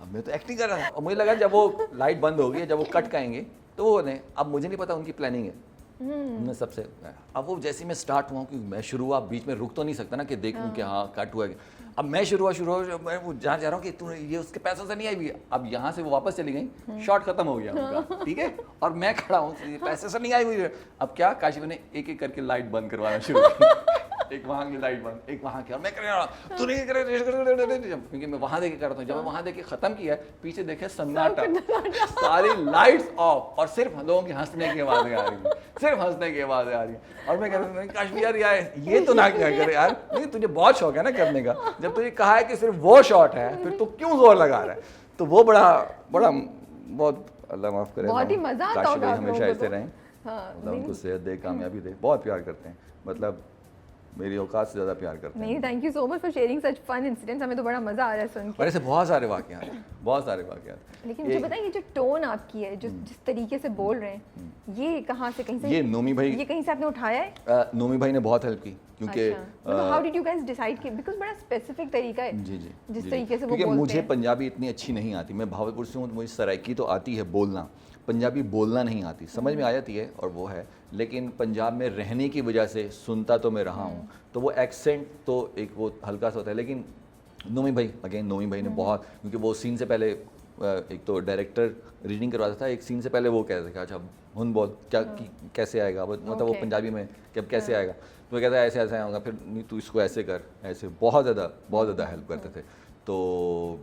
A: अब मैं तो एक्टिंग कर रहा था, और मुझे लगा जब वो लाइट बंद होगी, जब वो कट करेंगे तो वो नहीं, अब मुझे नहीं पता उनकी प्लानिंग है। मैं सबसे, अब वो जैसे मैं स्टार्ट हुआ, क्योंकि मैं शुरू हुआ, बीच में रुक तो नहीं सकता ना कि देख लूँ कि हाँ कट हुआ। अब मैं शुरू हुआ मैं वो जहाँ जा रहा हूँ कि तू ये उसके पैसों से नहीं आई हुई, अब यहाँ से वो वापस चली गई, शॉट खत्म हो गया उनका, ठीक है, और मैं खड़ा हूँ ये पैसे से नहीं आई हुई है। अब क्या काशिफ ने एक एक करके लाइट बंद करवाना शुरू की, एक वहाँ की लाइट बंद, एक वहाँ की, और मैं कर रहा हूँ तू नहीं करे, क्योंकि मैं वहाँ देखे करता हूँ। जब मैं वहाँ देखे खत्म किया, पीछे देखे सन्नाटा, सारी लाइट्स ऑफ, और सिर्फ लोगों की हंसने की आवाज़ें आ रही हैं, सिर्फ हंसने की आवाज़ें आ रही हैं। और मैं कह रहा हूँ काशिफ यार ये तो ना क्या करे यार, नहीं तुझे बहुत शौक है ना करने का, जब तुझे कहा है कि सिर्फ वो शॉट है फिर तू क्यों जोर लगा रहा है। तो वो बड़ा बहुत अल्लाह माफ़ करे,
B: बहुत ही मज़ा आता होगा आप लोगों
A: हमेशा
B: को
A: ऐसे
B: तो।
A: रहें,
B: हाँ,
A: अल्लाह उनको सेहत दे, कामयाबी दे, बहुत प्यार करते हैं, मतलब मेरी औकात से ज़्यादा प्यार करते हैं।
B: नहीं, thank you so much for sharing such fun incidents, हमें तो बड़ा मज़ा आ रहा है सुन के।
A: और ऐसे बहुत सारे वाक़यात हैं, बहुत सारे वाक़यात।
B: लेकिन मुझे बताइए, ये जो टोन आपकी है, जो जिस तरीके से बोल रहे हैं, ये कहाँ से, कहीं से,
A: ये नोमी भाई,
B: ये कहीं से आपने उठाया है?
A: नोमी भाई ने बहुत हेल्प की, क्योंकि
B: how did you guys decide कि, बिकॉज़ बड़ा स्पेसिफिक तरीका है
A: जी
B: जिस तरीके से वो
A: क्योंकि
B: बोलते
A: मुझे
B: हैं।
A: पंजाबी इतनी अच्छी नहीं आती, मैं भावलपुर से हूँ तो मुझे सराइकी तो आती है बोलना, पंजाबी बोलना नहीं आती, समझ में आ जाती है और वो है, लेकिन पंजाब में रहने की वजह से सुनता तो मैं रहा हूँ, तो वो एक्सेंट तो एक वो हल्का सा होता है। लेकिन नोमी भाई ने बहुत, क्योंकि वो सीन से पहले एक तो डायरेक्टर रीडिंग करवाता था, एक सीन से पहले वो कहता था अच्छा हुन बोल क्या कैसे आएगा, मतलब वो पंजाबी में कि अब कैसे आएगा, तो कहता है ऐसे ऐसे आऊँगा, फिर नहीं तू इसको ऐसे कर, ऐसे बहुत ज़्यादा हेल्प करते थे। तो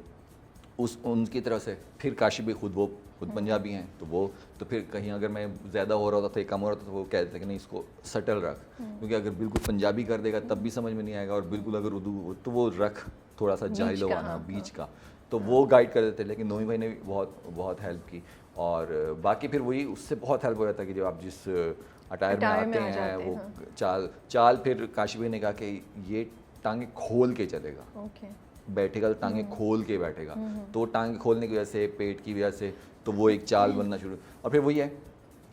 A: उनकी तरफ से फिर काशी भी खुद वो खुद पंजाबी हैं, तो वो तो फिर कहीं अगर मैं ज़्यादा हो रहा होता था कम हो रहा था तो वो कहते थे कि नहीं इसको सटल रख, क्योंकि अगर बिल्कुल पंजाबी कर देगा तब भी समझ में नहीं आएगा, और बिल्कुल अगर उर्दू तो वो रख थोड़ा सा जाहिल
B: बीच का,
A: वाना
B: हाँ,
A: बीच का, तो वो गाइड कर देते। लेकिन नोमी भाई ने भी बहुत बहुत हेल्प की, और बाकी फिर वही उससे बहुत हेल्प हो जाता है कि जब आप जिस अटायर में
B: अटायर
A: आते
B: में आ
A: हैं
B: जाते
A: वो
B: हैं,
A: चाल फिर काशी भाई ने कहा कि ये टांगे खोल के चलेगा,
B: ओके,
A: बैठेगा तो टांगे खोल के बैठेगा, तो टांगे खोलने की वजह से, पेट की वजह से, तो वो एक चाल बनना शुरू। और फिर वही है,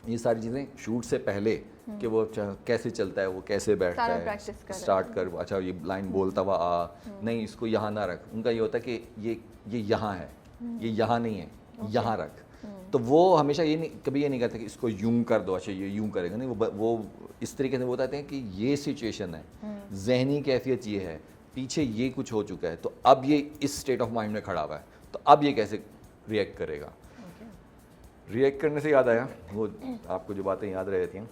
A: ये सारी चीज़ें शूट से पहले कि वो कैसे चलता है, वो कैसे बैठता
B: सारा
A: है,
B: practice कर
A: स्टार्ट कर, अच्छा ये लाइन बोलता हुआ आ, नहीं इसको यहाँ ना रख, उनका ये होता है कि ये यहाँ है, ये यहाँ नहीं है, यहाँ रख। तो वो हमेशा ये नहीं, कभी ये नहीं कहते कि इसको यूं कर दो, अच्छा ये यूं करेगा, नहीं, वो इस तरीके से बताते हैं कि ये सिचुएशन है, जहनी कैफियत ये है, पीछे ये कुछ हो चुका है, तो अब ये इस स्टेट ऑफ माइंड में खड़ा हुआ है, तो अब ये कैसे रिएक्ट करेगा। रिएक्ट करने से याद आया, वो आपको जो बातें याद रह जाती हैं,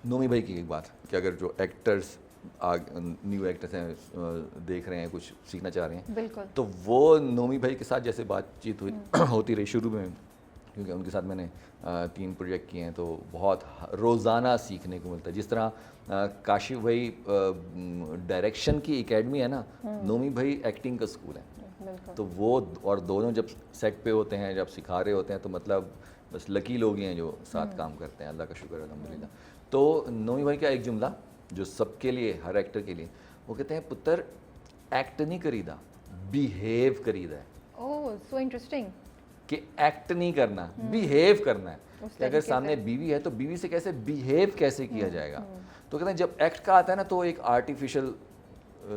A: नोमी भाई की एक बात कि अगर जो एक्टर्स न्यू एक्टर्स हैं देख रहे हैं, कुछ सीखना चाह रहे हैं,
B: बिल्कुल,
A: तो वो नोमी भाई के साथ जैसे बातचीत हुई होती रही शुरू में, क्योंकि उनके साथ मैंने 3 प्रोजेक्ट किए हैं, तो बहुत रोज़ाना सीखने को मिलता है। जिस तरह काशिफ भाई डायरेक्शन की एकेडमी है ना, नोमी भाई एक्टिंग का स्कूल है,
B: बिल्कुल,
A: तो वो और दोनों जब सेट पे होते हैं, जब सिखा रहे होते हैं, तो मतलब बस लकी लोग ही हैं जो साथ काम करते हैं, अल्लाह का शुक्र है अल्हम्दुलिल्लाह। तो नोमी भाई का एक जुमला जो सबके लिए, हर एक्टर के लिए, वो कहते हैं पुत्र एक्ट नहीं करीदा, बिहेव करीदा है,
B: ओह सो इंटरेस्टिंग,
A: कि एक्ट नहीं करना, बिहेव करना है।
B: उस
A: कि अगर
B: तरीके
A: सामने
B: से।
A: बीवी है तो बीवी से कैसे बिहेव कैसे किया जाएगा। तो कहते हैं जब एक्ट का आता है ना, तो एक आर्टिफिशियल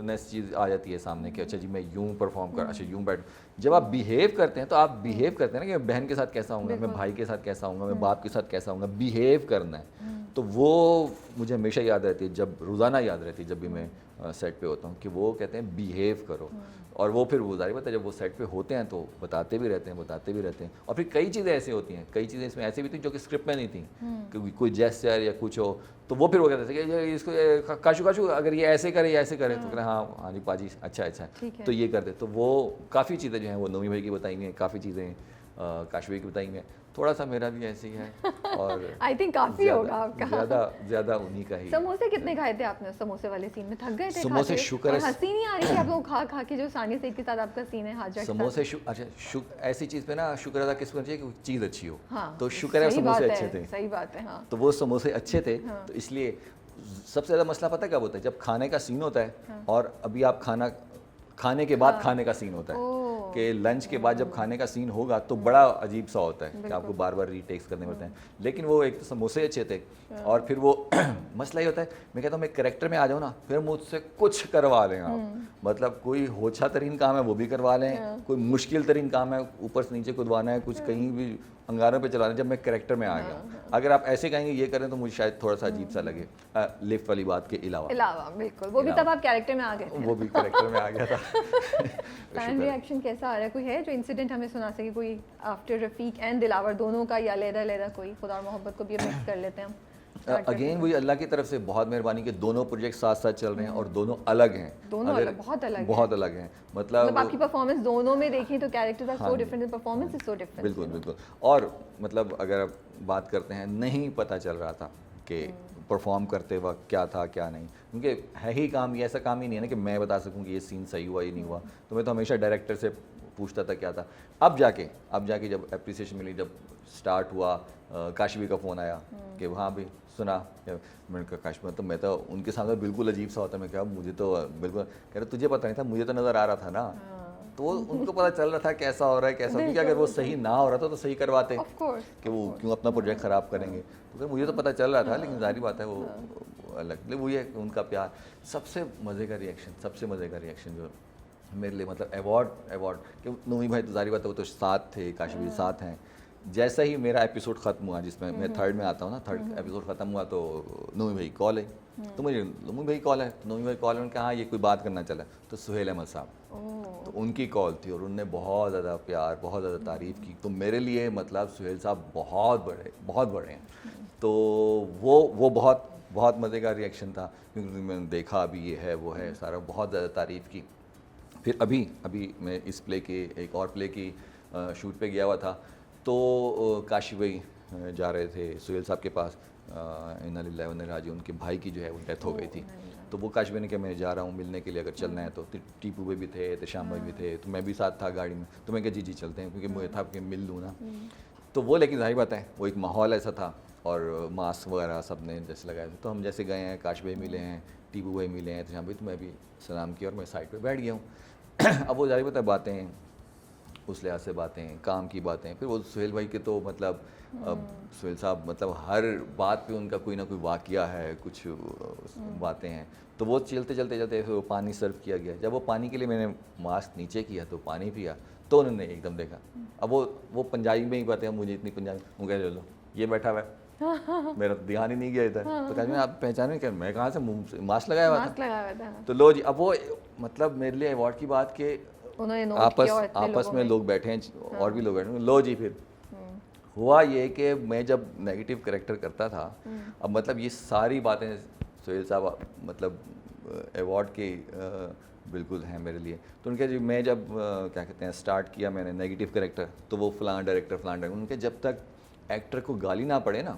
A: नेस चीज़ आ जाती है सामने कि अच्छा जी मैं यूं परफॉर्म कर, अच्छा यूं बैठ। जब आप बिहेव करते हैं तो आप बिहेव करते हैं ना कि मैं बहन के साथ कैसा हूँगा, मैं भाई के साथ कैसा हूँगा, मैं बाप के साथ कैसा हूँगा, बिहेव करना है। तो वो मुझे हमेशा याद रहती है, जब रोज़ाना याद रहती है जब भी मैं सेट पे होता हूँ, कि वो कहते हैं बिहेव करो। और वो फिर वो जाहिर बात है जब वो सेट पे होते हैं तो बताते भी रहते हैं। और फिर कई चीज़ें ऐसी होती हैं, कई चीज़ें इसमें ऐसी भी थी जो कि स्क्रिप्ट में नहीं थी, क्योंकि कोई जेस्चर या कुछ हो, तो वो फिर वो कहते थे कि इसको काशू अगर ये ऐसे करे तो कहते हाँ जी पाजी अच्छा
B: ठीक है।
A: तो ये कर दे। तो वो काफ़ी चीज़ें जो हैं वो नोमी भाई की बताई हुई हैं, काफ़ी चीज़ें काशू भाई की बताई हुई हैं, थोड़ा सा मेरा भी ऐसे ही है। और
B: आई थिंक काफ़ी होगा आपका।
A: ज़्यादा उन्हीं का ही।
B: समोसे कितने खाए थे आपने समोसे वाले सीन में? थक गए थे
A: समोसे
B: खाते?
A: शुक्र
B: और
A: है-
B: हंसी नहीं आ रही थी आप लोग खा खा के, जो सानिया सईद के साथ आपका सीन है हाजर
A: समोसे अच्छा ऐसी चीज़ पे ना शुक्र अदा किस पर चाहिए कि चीज़ अच्छी हो।
B: हाँ,
A: तो शुक्र है
B: सही
A: समोसे
B: बात
A: अच्छे
B: है,
A: थे,
B: सही बात है, हाँ,
A: तो वो समोसे अच्छे थे। तो इसलिए सबसे ज़्यादा मसला पता है कब होता है, जब खाने का सीन होता है और अभी आप खाने के बाद खाने का सीन होता है,
B: ओह,
A: कि लंच के बाद जब खाने का सीन होगा तो बड़ा अजीब सा होता है कि आपको बार बार रीटेक्स करने पड़ते हैं। लेकिन वो एक तो समोसे अच्छे थे, और फिर वो मसला ये होता है, मैं कहता हूँ मैं कैरेक्टर में आ जाऊँ ना, फिर मुझसे कुछ करवा लें आप, मतलब कोई होछा तरीन काम है वो भी करवा लें, कोई मुश्किल तरीन काम है ऊपर से नीचे कूदवाना है, कुछ कहीं भी अंगारों पे चलाना है, जब मैं कैरेक्टर में आ गया। अगर आप ऐसे कहेंगे ये करें तो मुझे शायद थोड़ा सा अजीब सा लगे, लिफ्ट वाली बात के अलावा
B: बिल्कुल, वो भी तब आप कैरेक्टर में आ गए थे।
A: वो भी कैरेक्टर में आ गया था।
B: फैन रिएक्शन कैसा आ रहा है? कोई है जो इंसिडेंट हमें सुना सके, कोई आफ्टर रफीक एंड दिलावर दोनों का, या लेदा कोई? खुदा और मोहब्बत को भी मिक्स कर लेते हैं हम।
A: अगेन वही अल्लाह की तरफ से बहुत मेहरबानी कि दोनों प्रोजेक्ट साथ साथ चल रहे हैं और दोनों अलग हैं,
B: दोनों
A: अगर-
B: अलग, बहुत अलग हैं।
A: मतलब
B: आपकी परफॉर्मेंस दोनों में देखें तो कैरेक्टर्स आर
A: हाँ
B: सो
A: जी,
B: different, performance is so different.
A: बिल्कुल। और मतलब अगर आप बात करते हैं, नहीं पता चल रहा था कि परफॉर्म करते वक्त क्या था क्या नहीं, क्योंकि है ही काम, ये ऐसा काम ही नहीं है ना कि मैं बता सकूं कि ये सीन सही हुआ या नहीं हुआ। तो मैं तो हमेशा डायरेक्टर से पूछता था क्या था। अब जाके जब अप्रिसिएशन मिली, जब स्टार्ट हुआ, काशवी का फ़ोन आया कि हाँ भाई सुना, मैंने कहा काश, तो मैं तो उनके सामने बिल्कुल अजीब सा होता, मैं क्या मुझे तो बिल्कुल, कह रहे तुझे पता नहीं था, मुझे तो नज़र आ रहा था ना। तो उनको पता चल रहा था कैसा हो रहा है कैसा, क्योंकि अगर वो सही ना हो रहा था तो सही करवाते
B: ऑफ कोर्स,
A: कि वो क्यों अपना प्रोजेक्ट ख़राब करेंगे। तो फिर मुझे तो पता चल रहा था, लेकिन जाहिर बात है वो अलग, वो ये उनका प्यार। सबसे मज़े का रिएक्शन जो मेरे लिए, मतलब अवार्ड कि नोमी भाई तो जाहिर बात है वो तो साथ थे, काशवी साथ हैं। जैसा ही मेरा एपिसोड ख़त्म हुआ, जिसमें मैं थर्ड में आता हूँ ना, थर्ड एपिसोड ख़त्म हुआ तो नोमी भाई कॉल है, तो मुझे नोमी भाई कॉल है, तो नोमी भाई कॉल है, उन्होंने कहा हाँ ये कोई बात करना चला, तो सुहेल अहमद साहब, तो उनकी कॉल थी और उनने बहुत ज़्यादा प्यार, बहुत ज़्यादा तारीफ़ की। तो मेरे लिए मतलब सुहेल साहब बहुत बड़े हैं। तो वो बहुत मज़े का रिएक्शन था, क्योंकि मैंने देखा अभी ये है वो है सारा, बहुत ज़्यादा तारीफ़ की। फिर अभी मैं इस प्ले के एक और प्ले की शूट पे गया हुआ था, तो काशी भाई जा रहे थे सुहेल साहब के पास, इन्ना लिल्लाहि व इन्ना इलैहि राजिऊन, उनके भाई की जो है वो डेथ हो गई थी। तो वो काशी भाई ने कहा मैं जा रहा हूँ मिलने के लिए, अगर चलना है तो टीपू भाई भी थे, तो श्याम भाई भी थे, तो मैं भी साथ था गाड़ी में, तो मैं कहा जी चलते हैं, क्योंकि मुझे था कि मिल लूँ ना। तो वो लेकिन जाहिर बात है वो एक माहौल ऐसा था, और मास्क वगैरह सब ने जैसे लगाए थे, तो हम जैसे गए हैं, काश भाई मिले हैं, टीपू भाई मिले हैं, तो श्याम भाई, तो मैं भी सलाम किया और मैं साइड पे बैठ गया हूँ। अब वो जाहिर बात है बातें उस लिहाज से बातें, काम की बातें, फिर वो सुहेल भाई के तो मतलब अब सुहेल साहब मतलब हर बात पे उनका कोई ना कोई वाक़या है, कुछ बातें हैं, तो वो चलते चलते चलते फिर वो पानी सर्व किया गया। जब वो पानी के लिए मैंने मास्क नीचे किया तो पानी पिया, तो उन्होंने एकदम देखा, अब वो पंजाबी में ही बातें, मुझे इतनी पंजाबी, वो कह लो ये बैठा हुआ है, मेरा तो ध्यान ही नहीं गया इधर, तो कहा आप पहचाने क्या, मैं कहाँ से मास्क लगाया हुआ था। तो लो जी, अब वो मतलब मेरे लिए अवार्ड की बात के आपस में लोग बैठे हैं और भी लोग बैठे हैं, लो जी। फिर हुआ ये कि मैं जब नेगेटिव कैरेक्टर करता था, अब मतलब ये सारी बातें सुहेल साहब मतलब अवार्ड के बिल्कुल हैं मेरे लिए, तो उनके जी मैं जब क्या कहते हैं स्टार्ट किया मैंने नेगेटिव कैरेक्टर, तो वो फलां डायरेक्टर उनके जब तक एक्टर को गाली ना पड़े ना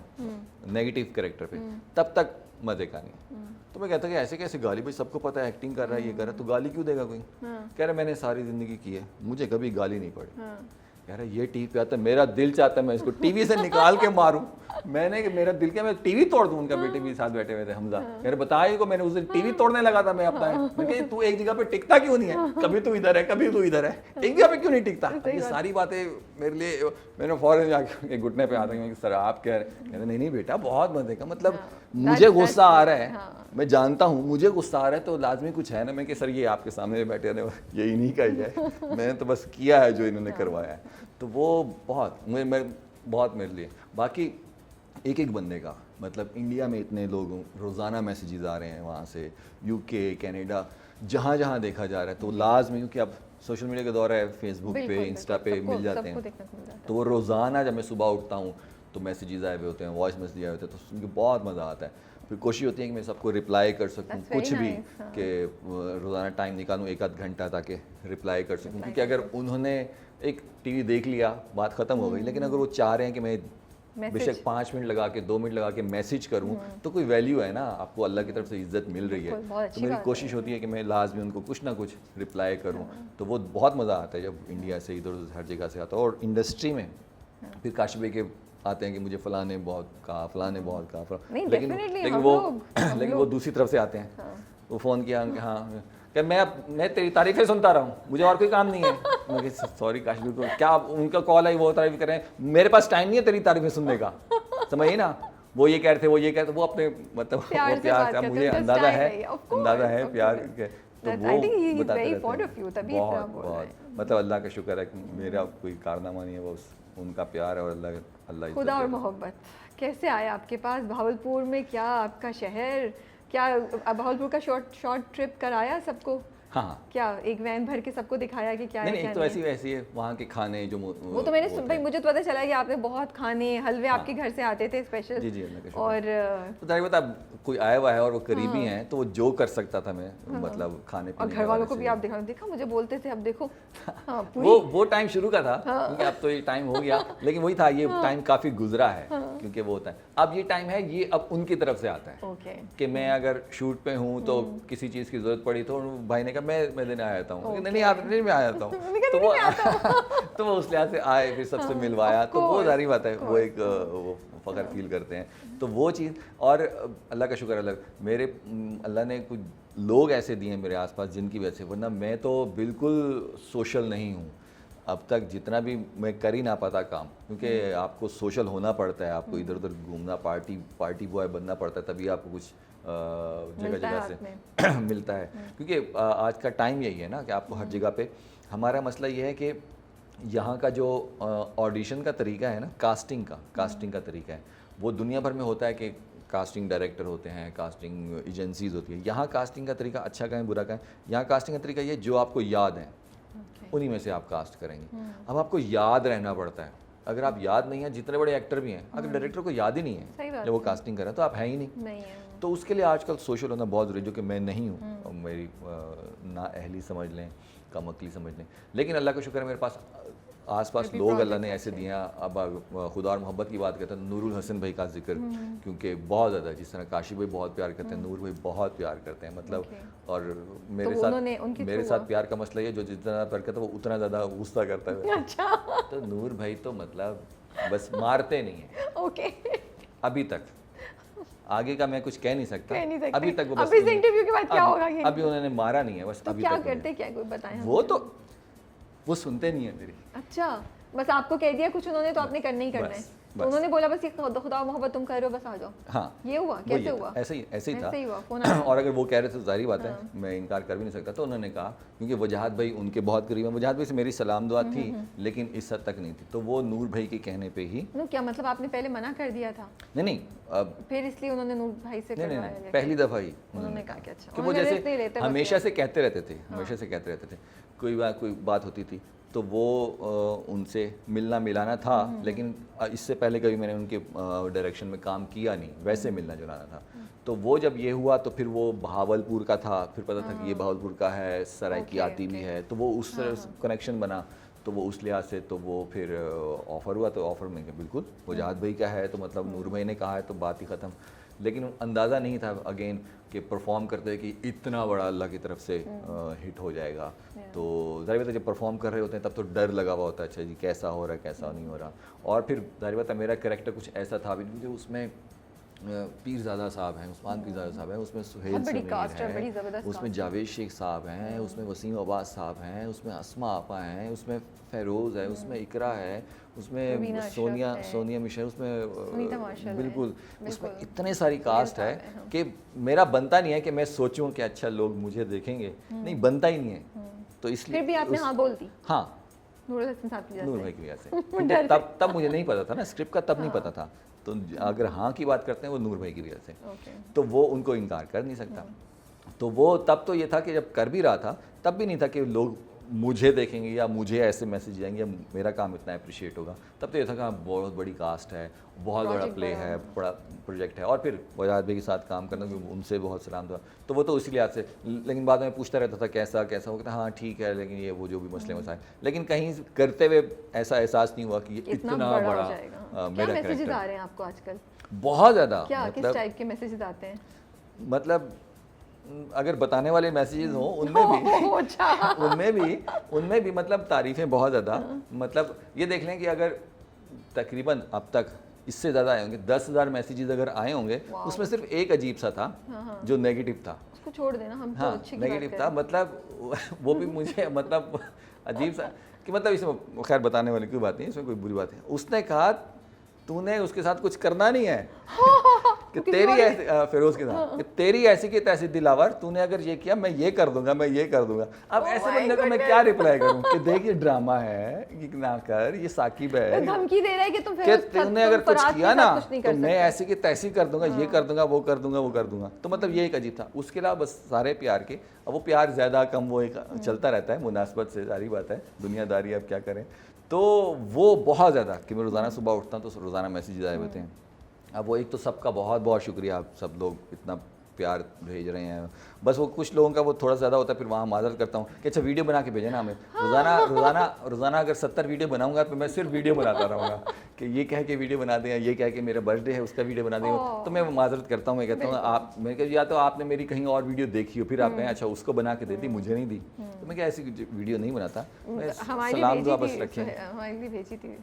A: नेगेटिव कैरेक्टर पे, तब तक मजे का नहीं। तो मैं कहता कि ऐसे कैसे गाली, भाई सबको पता है एक्टिंग कर रहा है, ये कर रहा है, तो गाली क्यों देगा कोई। कह रहा मैंने सारी ज़िंदगी की है, मुझे कभी गाली नहीं पड़ी। कह रहा ये टीवी पे आता है, मेरा दिल चाहता है मैं इसको टीवी से निकाल के मारूं, मैंने मेरा दिल क्या, मैं टीवी तोड़ दूं। उनका बेटे भी साथ बैठे हुए थे, हमजा, कह रहे बताया को मैंने उस दिन टीवी तोड़ने लगा था मैं अपना। मैं कहा तू एक जगह पे टिकता क्यों नहीं है, कभी तू इधर है कभी तू इधर है, एक जगह पे क्यों नहीं टिकता। ये सारी बातें मेरे लिए, मैंने फौरन जाके घुटने पे आता है, सर आप कह रहे, नहीं बेटा बहुत मजे का, मतलब मुझे गुस्सा आ रहा है, मैं जानता हूँ मुझे गुस्सा आ रहा है, तो लाजमी कुछ है ना। मैं कि सर ये आपके सामने बैठे रहे, ये इन्हीं का ही है, मैंने तो बस किया है जो इन्होंने करवाया है। तो वो बहुत बहुत मेरे लिए, बाकी एक एक बंदे का मतलब इंडिया में इतने लोगों रोज़ाना मैसेजेस आ रहे हैं वहाँ से, यूके कनाडा जहाँ जहाँ देखा जा रहा है, तो लाजमी क्योंकि अब सोशल मीडिया का दौर है, फेसबुक पे इंस्टा पे मिल जाते हैं, तो वो रोज़ाना जब मैं सुबह उठता हूँ तो मैसेजेस आए हुए होते हैं, वॉइस मैसेज आए होते हैं, तो सुन के बहुत मज़ा आता है। फिर कोशिश होती है कि मैं सबको रिप्लाई कर सकूँ, कुछ भी कि रोज़ाना टाइम निकालूँ एक आध घंटा ताकि रिप्लाई कर सकूँ, क्योंकि अगर उन्होंने एक टीवी देख लिया बात ख़त्म हो गई, लेकिन अगर वो चाह रहे हैं कि मैं बेशक 5 मिनट लगा के 2 मिनट लगा के मैसेज करूं, तो कोई वैल्यू है ना, आपको अल्लाह की तरफ से इज्जत मिल रही है, तो मेरी कोशिश होती है कि मैं लाजमी उनको कुछ ना कुछ रिप्लाई करूं। तो वो बहुत मज़ा आता है जब इंडिया से इधर उधर हर जगह से आता है, और इंडस्ट्री में फिर काशी भाई के आते हैं कि मुझे फ़लाँ ने बहुत कहा, फ़लाँ ने बहुत कहा, लेकिन वो दूसरी तरफ से आते हैं, वो फ़ोन किया हाँ कि मैं तेरी तारीफ़ें सुनता रहा हूँ, मुझे और कोई काम नहीं है। मैं सॉरी काशी को क्या, उनका कॉल आई वो तारीफ़ करें, मेरे पास टाइम नहीं है तेरी तारीफ़ें सुनने का, समझिए ना। वो ये कह रहे थे वो ये कह रहे थे, वो अपने मतलब प्यार से मुझे अंदाज़ा है प्यार के, तो वो बताते रहते हैं। बहुत मतलब अल्लाह का शुक्र है कि मेरा कोई कारनामा नहीं है, वो उनका प्यार है और अल्लाह
B: खुदा और मोहब्बत। कैसे आया आपके पास भावलपुर में, क्या आपका शहर, क्या भावलपुर का शॉर्ट ट्रिप कराया सबको?
A: हाँ,
B: क्या एक वैन भर के सबको दिखाया कि क्या
A: नहीं, एक तो ऐसी वैसी है वहाँ के खाने जो
B: वो तो मैंने भाई मुझे तो पता चला कि आपने बहुत खाने हलवे आपके घर से आते थे स्पेशल।
A: जी
B: और
A: तो ताकि बता कोई आया हुआ है और वो करीबी हैं, तो वो जो कर सकता था मैं मतलब खाने पीने,
B: और घर वालों को भी आप देखा मुझे बोलते थे, अब देखो
A: वो टाइम शुरू का था, क्योंकि अब तो ये टाइम हो गया, लेकिन वही था, ये टाइम काफ़ी गुजरा है, क्योंकि वो होता है अब ये टाइम है, ये अब उनकी तरफ से आता है कि मैं अगर शूट पे हूँ तो किसी चीज़ की ज़रूरत पड़ी तो भाई ने कहा मैं देने आया था हूँ, नहीं मैं आया था हूँ, तो वो उस लिहाज से आए, फिर सबसे मिलवाया, तो वो सारी बात है, वो एक वो फ़ख्र फील करते हैं, तो वो चीज़। और अल्लाह का शुक्र मेरे अल्लाह ने कुछ लोग ऐसे दिए हैं मेरे आसपास जिनकी वजह से, वरना मैं तो बिल्कुल सोशल नहीं हूँ अब तक, जितना भी मैं कर ही ना पाता काम, क्योंकि आपको सोशल होना पड़ता है, आपको इधर उधर घूमना, पार्टी बॉय बनना पड़ता है, तभी आपको कुछ जगह जगह से मिलता है, क्योंकि आज का टाइम यही है ना कि आपको हर जगह पे। हमारा मसला ये है कि यहाँ का जो ऑडिशन का तरीका है ना, कास्टिंग का तरीका है, वो दुनिया भर में होता है कि कास्टिंग डायरेक्टर होते हैं, कास्टिंग एजेंसीज होती है। यहाँ कास्टिंग का तरीका अच्छा का है बुरा का है, यहाँ कास्टिंग का तरीका ये जो आपको याद है उन्हीं में से आप कास्ट करेंगे। अब आपको याद रहना पड़ता है, अगर आप याद नहीं है, जितने बड़े एक्टर भी हैं, अगर डायरेक्टर को याद ही नहीं है जब वो कास्टिंग कर रहा है तो आप है ही नहीं है। तो उसके लिए आजकल सोशल होना बहुत ज़रूरी है, जो कि मैं नहीं हूँ, मेरी ना अहली समझ लें, कम अकली समझ लें, लेकिन अल्लाह का शुक्र है मेरे पास आसपास
B: Happy
A: लोग अल्लाह
B: project
A: ने ऐसे
B: अच्छे।
A: दिए हैं। अब खुदा और मोहब्बत की बात करते हैं, नूरुल हसन भाई का जिक्र, क्योंकि बहुत ज़्यादा, जिस तरह काशिफ भाई बहुत प्यार करते हैं, नूर भाई बहुत प्यार करते हैं, मतलब
B: Okay.
A: और
B: तो उनके थ्रू हुआ?
A: प्यार का मसला ये, जो जितना प्यार करता है वो उतना ज़्यादा गुस्सा करता है।
B: अच्छा
A: तो नूर भाई तो मतलब बस मारते नहीं है
B: ओके
A: अभी तक। आगे का मैं कुछ कह नहीं सकता,
B: कह नहीं सकते।
A: अभी तक वो बस
B: अब इस इंटरव्यू के बाद क्या होगा ये?
A: अभी उन्होंने मारा नहीं है बस।
B: तो
A: अभी
B: क्या
A: तक
B: करते, क्या कोई बताएं
A: वो
B: हमें?
A: तो वो सुनते नहीं है मेरी।
B: अच्छा, बस आपको कह दिया कुछ उन्होंने तो आपने करना ही करना है।
A: बस,
B: तो
A: बस।
B: उन्होंने बोला बस ये खुदा और मोहब्बत तुम कर रहे हो, बस आ जाओ।
A: हाँ
B: ये हुआ,
A: वो
B: कैसे
A: ये
B: हुआ?
A: था, ऐसे ही था।
B: ऐसे ही हुआ, फोन आया?
A: और अगर वो कह रहे थे तो जाहिर बात है मैं इनकार कर भी नहीं सकता। तो उन्होंने कहा, क्योंकि वजाहत भाई उनके बहुत करीब है, वजाहत भाई से मेरी सलाम दुआ थी लेकिन इस हद तक नहीं थी। तो वो नूर भाई के कहने पे ही,
B: नो क्या मतलब आपने पहले मना कर दिया था,
A: नहीं अब
B: फिर इसलिए उन्होंने नूर भाई से
A: नहीं
B: करवाया
A: नहीं
B: जाके?
A: पहली दफ़ा ही
B: उन्होंने कहा कि अच्छा,
A: कि वो
B: उन्होंने
A: जैसे
B: risk नहीं लेते बस
A: हमेशा
B: वो।
A: से कहते रहते थे, हमेशा से कहते रहते थे, कोई बात होती थी तो वो उनसे मिलना मिलाना था, लेकिन इससे पहले कभी मैंने उनके डायरेक्शन में काम किया नहीं, वैसे मिलना जुलाना था। तो वो जब ये हुआ तो फिर वो बहावलपुर का था, फिर पता था कि ये बहावलपुर का है, सराय की
B: Okay,
A: आती भी
B: okay.
A: है, तो वो उस कनेक्शन बना। तो वो उस लिहाज से तो वो फिर ऑफ़र हुआ, तो ऑफ़र में बिल्कुल वजाहत भाई का है तो मतलब नूर भाई ने कहा है तो बात ही ख़त्म। लेकिन अंदाज़ा नहीं था अगेन कि परफॉर्म करते हुए कि इतना बड़ा अल्लाह की तरफ से हिट हो जाएगा। तो ज़ाहिर बात है जब परफॉर्म कर रहे होते हैं तब तो डर लगा हुआ होता है, अच्छा जी कैसा हो रहा है कैसा नहीं हो रहा। और फिर ज़ाहिर बात है मेरा कैरेक्टर कुछ ऐसा था भी, मुझे उसमें पीरज़ादा साहब हैं, उस्मान पीरज़ादा साहब हैं, उसमें सुहेल
B: बहुत बड़ी
A: समीर
B: कास्ट है, बड़ी
A: है,
B: ज़बरदस्त
A: उसमें
B: कास्ट
A: जावेद शेख साहब हैं, उसमें वसीम अब्बास साहब हैं, उसमें अस्मा आपा हैं, उसमें फ़ैरोज़ है, उसमें इकरा है, उसमें
B: रवीना अशरफ है,
A: सोनिया मिशर, उसमें
B: सुनीता मार्शल है,
A: बिल्कुल उसमें
B: बिल्कुल।
A: इतने सारी कास्ट है
B: साहब हैं, हाँ।
A: कि मेरा बनता नहीं है कि मैं सोचूं कि अच्छा लोग मुझे देखेंगे, नहीं बनता ही नहीं है। तो इसलिए
B: फिर भी आपने हाँ बोल दी
A: हाँ
B: नूर हसन साहब की
A: नूर
B: वजह
A: भाई
B: से?
A: की वजह से, क्योंकि तब मुझे नहीं पता था ना स्क्रिप्ट का, तब नहीं पता था। तो अगर हाँ की बात करते हैं वो नूर भाई की वजह से,
B: ओके
A: तो वो उनको इनकार कर नहीं सकता। तो वो तब तो ये था कि जब कर भी रहा था तब भी नहीं था कि लोग मुझे देखेंगे या मुझे ऐसे मैसेज आएंगे या मेरा काम इतना अप्रिशिएट होगा। तब तो ये था कि हाँ बहुत बड़ी कास्ट है, बहुत बड़ा
B: Project
A: प्ले
B: बड़ा
A: है, बड़ा प्रोजेक्ट है। और फिर वजाहत भाई के साथ काम करना, क्योंकि उनसे बहुत सलाम था, तो वो तो इसी लिहाज से। लेकिन बाद में पूछता रहता था कैसा कैसा, वो कहता हाँ ठीक है, लेकिन ये वो जो भी मसले मसाए, लेकिन कहीं करते हुए ऐसा एहसास नहीं हुआ कि ये इतना
B: बड़ा
A: बड़ा
B: हो जाएगा। क्या
A: मेरा
B: मैसेजेस
A: कैरेक्टर
B: आ रहे हैं आपको आजकल?
A: बहुत ज़्यादा,
B: क्या किस
A: मतलब
B: टाइप के मैसेजेस आते हैं?
A: मतलब अगर बताने वाले मैसेजेस हों उनमें भी
B: अच्छा
A: उनमें भी मतलब तारीफ़ें बहुत ज़्यादा। मतलब ये देख लें कि अगर तकरीबन अब तक इससे ज़्यादा आए होंगे, 10,000 मैसेजेस अगर आए होंगे, उसमें सिर्फ एक अजीब सा था जो नेगेटिव था।
B: उसको छोड़ देना, हम तो
A: हाँ
B: अच्छी की बात
A: नेगेटिव
B: कर
A: था,
B: रहे हैं।
A: मतलब वो भी मुझे मतलब अजीब सा कि मतलब इसमें खैर बताने वाली कोई बात नहीं, इसमें कोई बुरी बात है। उसने कहा तूने उसके साथ कुछ करना नहीं है कि तेरी ऐसी फिरोज के साथ कि तेरी ऐसी की तैसी दिलावर, तूने अगर ये किया मैं ये कर दूंगा, मैं ये कर दूंगा। अब ऐसे बंदे को मैं क्या रिप्लाई करूं कि देख ये ड्रामा है, ये ना कर, ये साकिब है,
B: तो धमकी दे रहा है कि तुम
A: कि
B: फिर
A: तूने अगर कुछ किया ना
B: तो
A: तो मैं ऐसी की तैसी कर दूंगा, ये कर दूंगा, वो कर दूंगा, वो कर दूंगा। तो मतलब ये एक अजीब था। उसके अलावा बस सारे प्यार के, अब वो प्यार ज़्यादा कम वो एक चलता रहता है मुनासबत से, सारी बात है, दुनियादारी अब क्या करें। तो वो बहुत ज़्यादा कि मैं रोज़ाना सुबह उठता हूँ तो रोज़ाना मैसेज आए होते हैं। अब वो एक तो सबका बहुत बहुत शुक्रिया, आप सब लोग इतना प्यार भेज रहे हैं। बस वो कुछ लोगों का वो थोड़ा ज़्यादा होता है, फिर वहाँ माजरत करता हूँ कि अच्छा वीडियो बना के भेजें ना हमें। रोज़ाना अगर 70 वीडियो बनाऊंगा तो मैं सिर्फ वीडियो बनाता रहूँगा कि ये कह के वीडियो बना दें, ये कह के मेरा बर्थडे है उसका वीडियो बना दें। तो मैं माजरत करता हूँ, मैं कहता हूँ आप, मैं कहता या तो आपने मेरी कहीं और वीडियो देखी हो, फिर आप कहें अच्छा उसको बना के दे दी, मुझे नहीं दी। तो मैं क्या ऐसी वीडियो नहीं बनाता, मैं सलाम दुआ बस रखें।
B: हमारे लिए भेजी थी,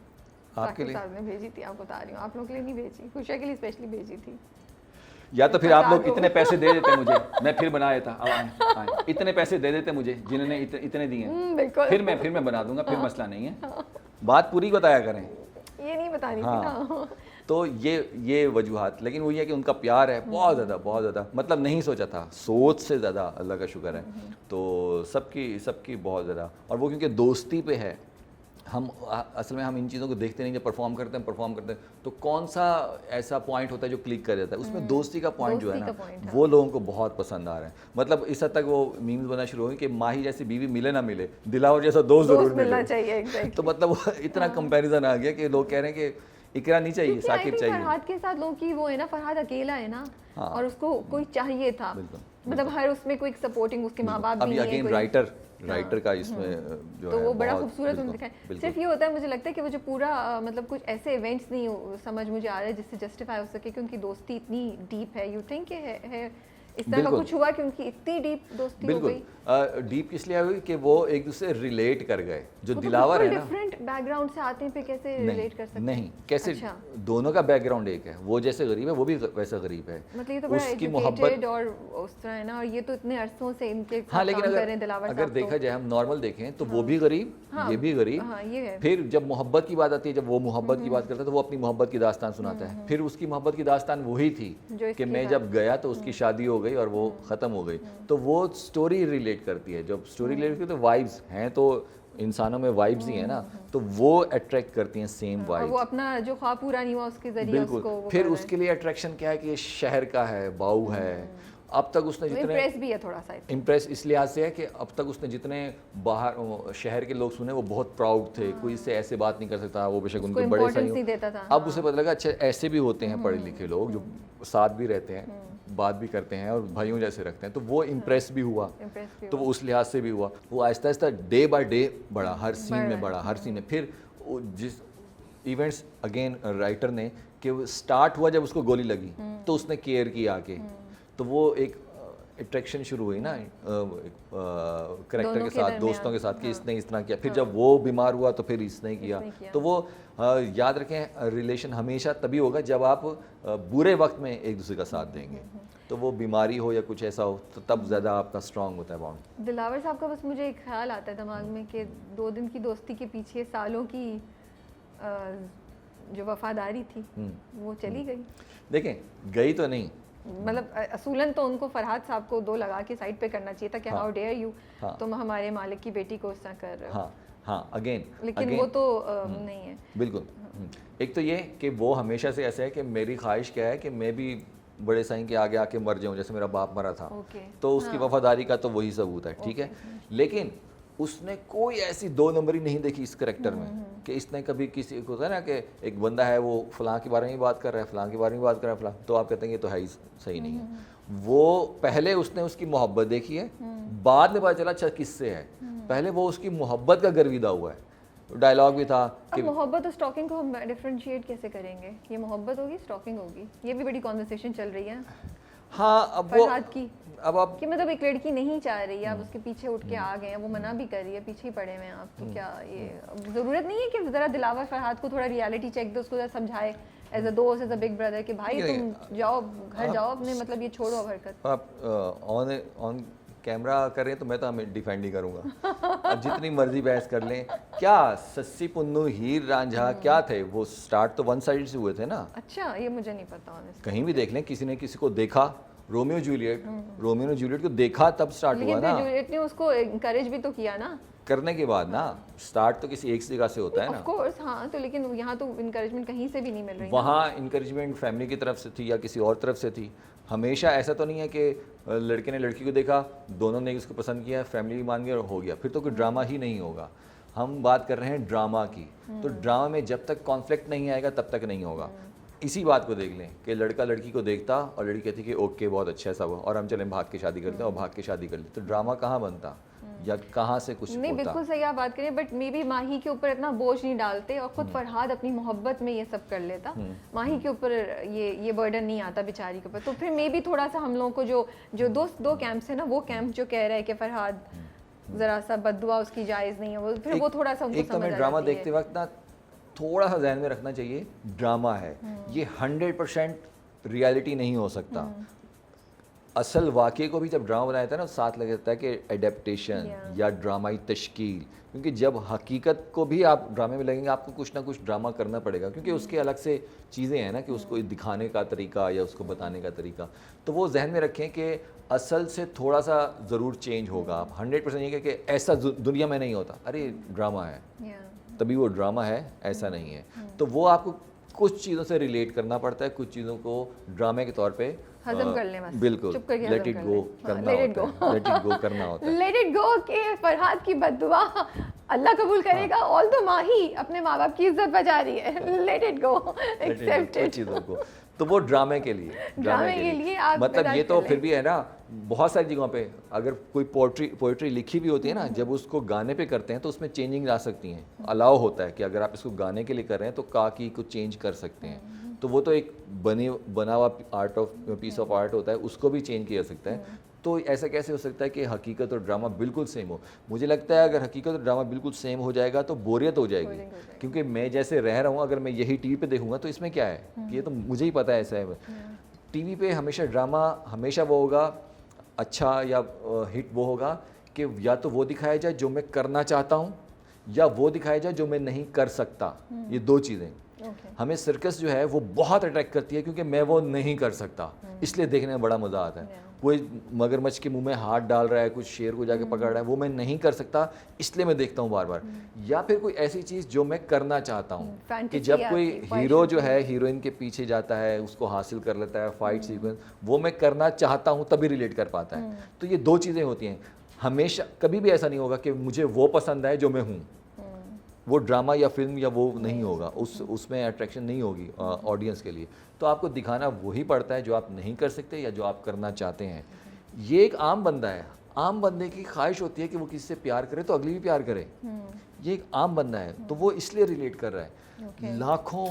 A: आपके लिए
B: साहब ने भेजी थी, आपको बता रही हूँ, आप लोग के लिए नहीं भेजी, खुशिया के लिए स्पेशली भेजी थी।
A: या तो फिर आप लोग इतने पैसे दे देते मुझे, मैं फिर बना देता। अब आए इतने पैसे दे देते मुझे जिन्होंने इतने दिए,
B: बिल्कुल।
A: फिर मैं बना दूंगा, फिर मसला नहीं है। बात पूरी बताया करें,
B: ये नहीं बतानी थी
A: हाँ।
B: ना।
A: तो ये वजूहात, लेकिन वही है कि उनका प्यार है बहुत ज़्यादा, मतलब नहीं सोचा था, सोच से ज़्यादा अल्लाह का शुक्र है। तो सबकी बहुत ज़्यादा। और वो क्योंकि दोस्ती पे है, हम असल में हम इन चीज़ों को देखते नहीं, जब परफॉर्म करते हैं तो कौन सा ऐसा पॉइंट होता है जो क्लिक कर जाता है, उसमें दोस्ती का पॉइंट जो है ना वो लोगों को बहुत पसंद आ रहा है। मतलब इस हद तक वो मीम्स बनना शुरू हो गए कि माही जैसी बीवी मिले ना मिले, दिलावर जैसा दोस्त जरूर
B: मिलना
A: मिले।
B: चाहिए, exactly।
A: तो मतलब वो इतना कंपैरिजन आ गया कि लोग कह रहे हैं कि इकरा नहीं चाहिए, साकिब चाहिए।
B: फरहाद के साथ लोगों की वो है ना, फरहाद अकेला है ना, और उसको कोई चाहिए था,
A: बिल्कुल,
B: मतलब हर उसमें कोई सपोर्टिंग, उसके माँ बाप भी
A: अभी
B: नहीं है
A: अगेन
B: कोई।
A: राइटर का इसमें जो
B: तो
A: है
B: वो बड़ा
A: बहुत-
B: खूबसूरत
A: बिल्कुल,
B: दिखाया।
A: बिल्कुल।
B: सिर्फ ये होता है मुझे लगता है कि वो जो पूरा मतलब कुछ ऐसे इवेंट्स नहीं समझ मुझे आ रहा है जिससे जस्टिफाई हो सके कि उनकी दोस्ती इतनी डीप है। यू थिंक है इस तरह का
A: बिल्कुल।
B: कुछ हुआ कि उनकी इतनी डीप दोस्ती हो
A: बिल्कुल
B: गई?
A: डीप इसलिए हुई कि वो एक दूसरे रिलेट कर गए। जो
B: वो तो
A: दिलावर है ना,
B: डिफरेंट बैकग्राउंड से आते हैं, फिर कैसे
A: नहीं
B: रिलेट कर सकते हैं?
A: नहीं कैसे
B: अच्छा।
A: दोनों का बैकग्राउंड एक है, वो जैसे गरीब है वो भी वैसा गरीब है।
B: मतलब ये तो बड़ा
A: उसकी
B: एजुकेटेड और उस तरह है ना, और ये तो इतने अरसों से इनके साथ
A: हाँ, लेकिन
B: काम कर
A: अगर
B: रहे हैं दिलावर
A: अगर
B: साहब
A: देखा
B: तो।
A: जाए, हम नॉर्मल देखें तो वो भी गरीब,
B: हाँ,
A: ये भी गरीब।
B: हाँ, ये है।
A: फिर जब मोहब्बत की बात आती है, जब वो मोहब्बत की बात करता है तो वो अपनी मोहब्बत की दास्तान सुनाता है। फिर उसकी मोहब्बत की दास्तान वही थी
B: जो
A: कि
B: इसकी
A: मैं
B: है।
A: जब गया तो उसकी शादी हो गई और वो ख़त्म हो गई। तो वो स्टोरी रिलेट करती है। जब स्टोरी रिलेट करती है तो वाइब्स हैं, तो इंसानों में वाइब्स ही है ना, तो वो अट्रैक्ट करती हैं सेम
B: और वो
A: वाइब्स।
B: अपना जो ख्वाब पूरा नहीं हुआ उसके जरिए उसको
A: बिल्कुल।
B: वो
A: फिर
B: कर रहे
A: उसके लिए अट्रैक्शन क्या है कि ये शहर का है, बाऊ है। अब तक उसने
B: हैं। तो
A: जितने
B: इम्प्रेस भी है थोड़ा सा।
A: इम्प्रेस इस लिहाज से है कि अब तक उसने जितने बाहर शहर के लोग सुने वो बहुत प्राउड थे, कोई इससे ऐसे बात नहीं कर सकता, वो बेशक उनके बड़े सही
B: नहीं देता था।
A: अब उसे पता लगा अच्छा ऐसे भी होते हैं पढ़े लिखे लोग जो साथ भी रहते हैं, बात भी करते हैं और भाइयों जैसे रखते हैं। तो वो इम्प्रेस भी हुआ,
B: इम्प्रेस भी
A: तो वो उस लिहाज से भी हुआ। वो Aahista Aahista day by day बढ़ा, हर सीन में बढ़ा, हर सीन में। फिर वो जिस इवेंट्स अगेन राइटर ने कि वो स्टार्ट हुआ जब उसको गोली लगी तो उसने केयर किया आके, तो वो एक अट्रैक्शन शुरू हुई ना करेक्टर
B: दोनों
A: के
B: के
A: साथ,
B: दरमियान,
A: दोस्तों के साथ कि
B: हाँ।
A: इसने इस तरह किया। फिर जब वो बीमार हुआ तो फिर इसने किया। तो वो याद रखें रिलेशन हमेशा तभी होगा जब आप बुरे वक्त में एक दूसरे का साथ देंगे। तो वो बीमारी हो या कुछ ऐसा हो तो तब ज़्यादा आपका स्ट्रांग होता है बॉन्ड।
B: दिलावर साहब का बस मुझे एक ख्याल आता है दिमाग में कि 2 दिन की दोस्ती के पीछे सालों की जो वफादारी थी वो चली गई।
A: देखें गई तो नहीं,
B: मतलब असूलन तो उनको फरहाद साहब को 2 लगा के साइड पे करना चाहिए था कि हाउ डेयर यू,
A: हाँ।
B: तुम हमारे मालिक की बेटी को इस तरह कर रहे हो।
A: हाँ हाँ अगेन
B: लेकिन वो तो नहीं है।
A: बिल्कुल। एक तो ये कि वो हमेशा से ऐसा है कि मेरी ख्वाहिश क्या है कि मैं भी बड़े साईं के आगे आके मर जाऊं जैसे मेरा बाप मरा था।
B: ओके।
A: तो उसकी वफादारी का तो वही सबूत है, ठीक है। लेकिन उसने कोई ऐसी 2 नंबरी नहीं देखी इस करेक्टर में कि इसने कभी किसी को होता है ना कि एक बंदा है वो फलां के बारे में बात कर रहा है, फलां के बारे में बात कर रहा है, फलां, तो आप कहते हैं ये तो है ही सही नहीं है। वो पहले उसने उसकी मोहब्बत देखी है, बाद में पता चला अच्छा किससे है। पहले वो उसकी मोहब्बत का गर्विदा हुआ है। डायलॉग भी था
B: अब मोहब्बत और स्टॉकिंग को हम डिफरेंशिएट कैसे करेंगे? ये मोहब्बत होगी, स्टॉकिंग होगी, ये भी बड़ी कॉन्वर्सेशन चल रही है।
A: हाँ अब वो
B: फरहाद की
A: अब आप
B: कि मतलब एक लड़की नहीं चाह रही है, आप उसके पीछे उठ के आ गए हैं, वो मना भी कर रही है, पीछे ही पड़े हुए हैं आप, तो क्या ये अब ज़रूरत नहीं है कि ज़रा दिलावर फरहाद को थोड़ा रियलिटी चेक दो, उसको ज़रा समझाए एज अ दोस्त, एज अ बिग ब्रदर कि भाई तुम जाओ घर जाओ अपने, मतलब ये छोड़ो अब हरकत।
A: आप ऑन कैमरा करें तो मैं तो हमें डिफेंड ही करूंगा। अब जितनी मर्जी बहस कर लें, क्या सस्सी पुन्नू हीर रांझा क्या थे वो, स्टार्ट तो वन साइड से हुए थे ना।
B: अच्छा ये मुझे नहीं पता honestly।
A: कहीं भी देख लें, किसी ने किसी को देखा, रोमियो जूलियट, रोमियो ने जूलियट को देखा तब स्टार्ट हुआ
B: लेकिन
A: ना,
B: फिर जूलियट ने उसको इनकरेज भी तो किया ना
A: करने के बाद ना। स्टार्ट तो किसी एक जगह से होता है
B: ऑफ
A: ना।
B: कोर्स। हाँ तो लेकिन यहाँ तो इनकरेजमेंट कहीं से भी नहीं मिल रही ना।
A: वहाँ इंकरेजमेंट फैमिली की तरफ से थी या किसी और तरफ से थी। हमेशा ऐसा तो नहीं है कि लड़के ने लड़की को देखा, दोनों ने उसको पसंद किया, फैमिली भी मान गई और हो गया, फिर तो कोई ड्रामा ही नहीं होगा। हम बात कर रहे हैं ड्रामा की, तो ड्रामा में जब तक कॉन्फ्लिक्ट नहीं आएगा तब तक नहीं होगा। इसी बात को देख लें कि लड़का लड़की को देखता और लड़की कहती कि ओके बहुत अच्छा है सब, और हम चलें भाग के शादी करते हैं, और भाग के शादी कर लेते, तो ड्रामा कहाँ बनता या कहाँ से कुछ
B: नहीं
A: होता।
B: बिल्कुल सही आप बात करें, बट मे बी माही के ऊपर इतना बोझ नहीं डालते और खुद फरहाद अपनी मोहब्बत में ये सब कर लेता, माही के ऊपर ये बर्डन नहीं आता बेचारी के ऊपर। तो फिर मे बी थोड़ा सा हम लोगों को जो दो कैंप्स है ना, वो कैंप जो कह रहा है कि फरहाद जरा सा बद्दुआ उसकी जायज़ नहीं है, वो फिर वो थोड़ा सा उनको
A: एक तो
B: समझ
A: मैं
B: आ
A: ड्रामा
B: जाती है।
A: देखते वक्त ना थोड़ा सा जहन में रखना चाहिए, ड्रामा है ये 100% रियलिटी नहीं हो सकता। असल वाक़े को भी जब ड्रामा बनाया था ना, साथ लग जाता है कि एडेप्टेशन या ड्रामाई तश्कील, क्योंकि जब हकीकत को भी आप ड्रामे में लगेंगे आपको कुछ ना कुछ ड्रामा करना पड़ेगा, क्योंकि उसके अलग से चीज़ें हैं ना कि उसको दिखाने का तरीका या उसको बताने का तरीका। तो वो जहन में रखें कि असल से थोड़ा सा ज़रूर चेंज होगा। आप 100% ये कि ऐसा दुनिया में नहीं होता, अरे ड्रामा है तभी वो ड्रामा है, ऐसा नहीं है। तो वो आपको कुछ चीज़ों से रिलेट करना पड़ता है, कुछ चीज़ों को ड्रामे के तौर पे
B: हजम कर ले बस,
A: बिल्कुल,
B: चुप करके
A: लेट इट गो करना होता है, लेट इट गो करना होता है।
B: लेट इट गो के फरहाद की बद्दुआ अल्लाह कबूल करेगा, ऑल दो माही अपने माँ बाप की इज्जत बचा रही है, let it go, accept it.
A: चीज़ों को तो वो ड्रामे के लिए
B: ड्रामे के लिए आप
A: मतलब
B: बर्दाश्त
A: ये तो
B: कर
A: फिर
B: लें।
A: भी है ना, बहुत सारी जगहों पे अगर कोई पोइट्री लिखी भी होती है ना, जब उसको गाने पे करते हैं तो उसमें चेंजिंग ला सकती हैं, अलाउ होता है कि अगर आप इसको गाने के लिए कर रहे हैं तो का की को चेंज कर सकते हैं। तो वो तो एक बना हुआ पीस ऑफ आर्ट होता है, उसको भी चेंज किया जा सकता है। तो ऐसा कैसे हो सकता है कि हकीकत और ड्रामा बिल्कुल सेम हो? मुझे लगता है अगर हकीकत और ड्रामा बिल्कुल सेम हो जाएगा तो बोरियत हो जाएगी, क्योंकि मैं जैसे रह रहा हूँ अगर मैं यही टीवी पे देखूंगा तो इसमें क्या है कि ये तो मुझे ही पता है ऐसा है। टीवी पे हमेशा ड्रामा हमेशा वो होगा अच्छा या हिट वो होगा कि या तो वो दिखाया जाए जो मैं करना चाहता हूँ या वो दिखाया जाए जो मैं नहीं कर सकता। ये दो चीज़ें हमें सर्कस जो है वो बहुत अट्रैक्ट करती है, क्योंकि मैं वो नहीं कर सकता, इसलिए देखने में बड़ा मज़ा आता है। कोई मगरमच्छ के मुंह में हाथ डाल रहा है, कुछ शेर को जाके पकड़ रहा है, वो मैं नहीं कर सकता, इसलिए मैं देखता हूँ बार बार। या फिर कोई ऐसी चीज़ जो मैं करना चाहता हूँ कि जब कोई हीरो जो है हीरोइन के पीछे जाता है, उसको हासिल कर लेता है, फाइट सीक्वेंस, वो मैं करना चाहता हूँ तभी रिलेट कर पाता है। तो ये दो चीज़ें होती हैं। हमेशा कभी भी ऐसा नहीं होगा कि मुझे वो पसंद आए जो मैं हूँ, वो ड्रामा या फिल्म या वो नहीं होगा, उसमें अट्रैक्शन नहीं होगी ऑडियंस के लिए। तो आपको दिखाना वही पड़ता है जो आप नहीं कर सकते या जो आप करना चाहते हैं। ये एक आम बंदा है, आम बंदे की ख्वाहिश होती है कि वो किसी से प्यार करे तो अगली भी प्यार करे। ये एक आम बंदा है, तो वो इसलिए रिलेट कर रहा है। लाखों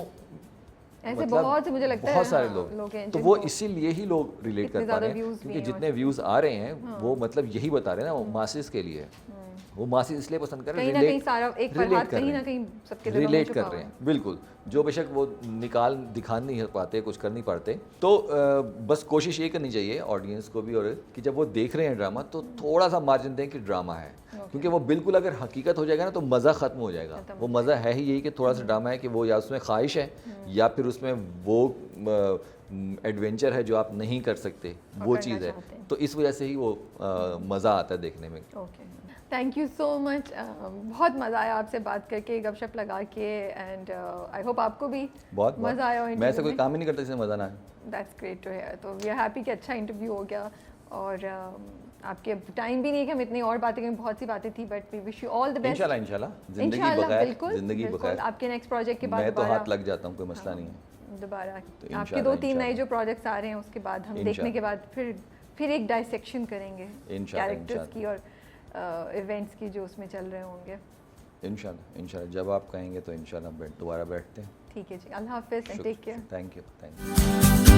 B: ऐसे बहुत से मुझे लगता है
A: बहुत सारे
B: हाँ,
A: लोग
B: हैं
A: तो वो इसीलिए ही लोग रिलेट कर पा रहे हैं,
B: views भी
A: क्योंकि
B: हैं
A: जितने व्यूज़ आ रहे हैं वो मतलब यही बता रहे हैं ना, वो मासेस के लिए है। वो मासेस इसलिए पसंद कर रहे हैं,
B: कहीं ना कहीं सारा एक फरहाद कहीं ना कहीं सबके दिलों में
A: रिलेट
B: छुपा
A: कर
B: हुआ
A: रहे
B: है।
A: हैं, बिल्कुल। जो बेशक वो दिखा नहीं पाते, कुछ कर नहीं पाते। तो बस कोशिश ये करनी चाहिए ऑडियंस को भी, और कि जब वो देख रहे हैं ड्रामा तो थोड़ा सा मार्जिन दें कि ड्रामा है, क्योंकि वो बिल्कुल अगर हकीकत हो जाएगा ना तो मज़ा ख़त्म हो जाएगा। वो मज़ा है ही यही कि थोड़ा सा ड्रामा है कि वो या उसमें ख्वाहिश है या फिर उसमें वो एडवेंचर है जो आप नहीं कर सकते, वो चीज़ है। तो इस वजह से ही वो मज़ा आता है देखने में।
B: Okay, thank you so much. बहुत मज़ा आया आपसे बात करके, गपशप लगा के, एंड आई होप आपको भी
A: बहुत
B: मज़ा आया।
A: मैं ऐसा कोई काम ही नहीं करता जिसमें मज़ा ना आए।
B: That's great to hear. तो वी आर हैप्पी कि अच्छा इंटरव्यू हो गया, और आपके टाइम भी नहीं है कि हम इतनी और बातें करें, बहुत सी बातें थी, but we wish you all the best.
A: इंशाल्लाह जिंदगी बखैर,
B: बिल्कुल
A: जिंदगी बखैर।
B: आपके नेक्स्ट प्रोजेक्ट के बाद
A: मैं तो हाथ लग जाता हूँ, कोई मसला नहीं है।
B: दोबारा
A: तो
B: आपके 2-3 नए जो प्रोजेक्ट्स आ रहे हैं उसके बाद हम देखने के बाद फिर एक डाइसेक्शन करेंगे कैरेक्टर्स की और इवेंट्स की जो उसमें चल रहे होंगे।
A: इंशाल्लाह जब आप कहेंगे तो इंशाल्लाह दोबारा बैठते हैं।
B: ठीक है जी, अल्लाह हाफिज़ and take care.
A: Thank you.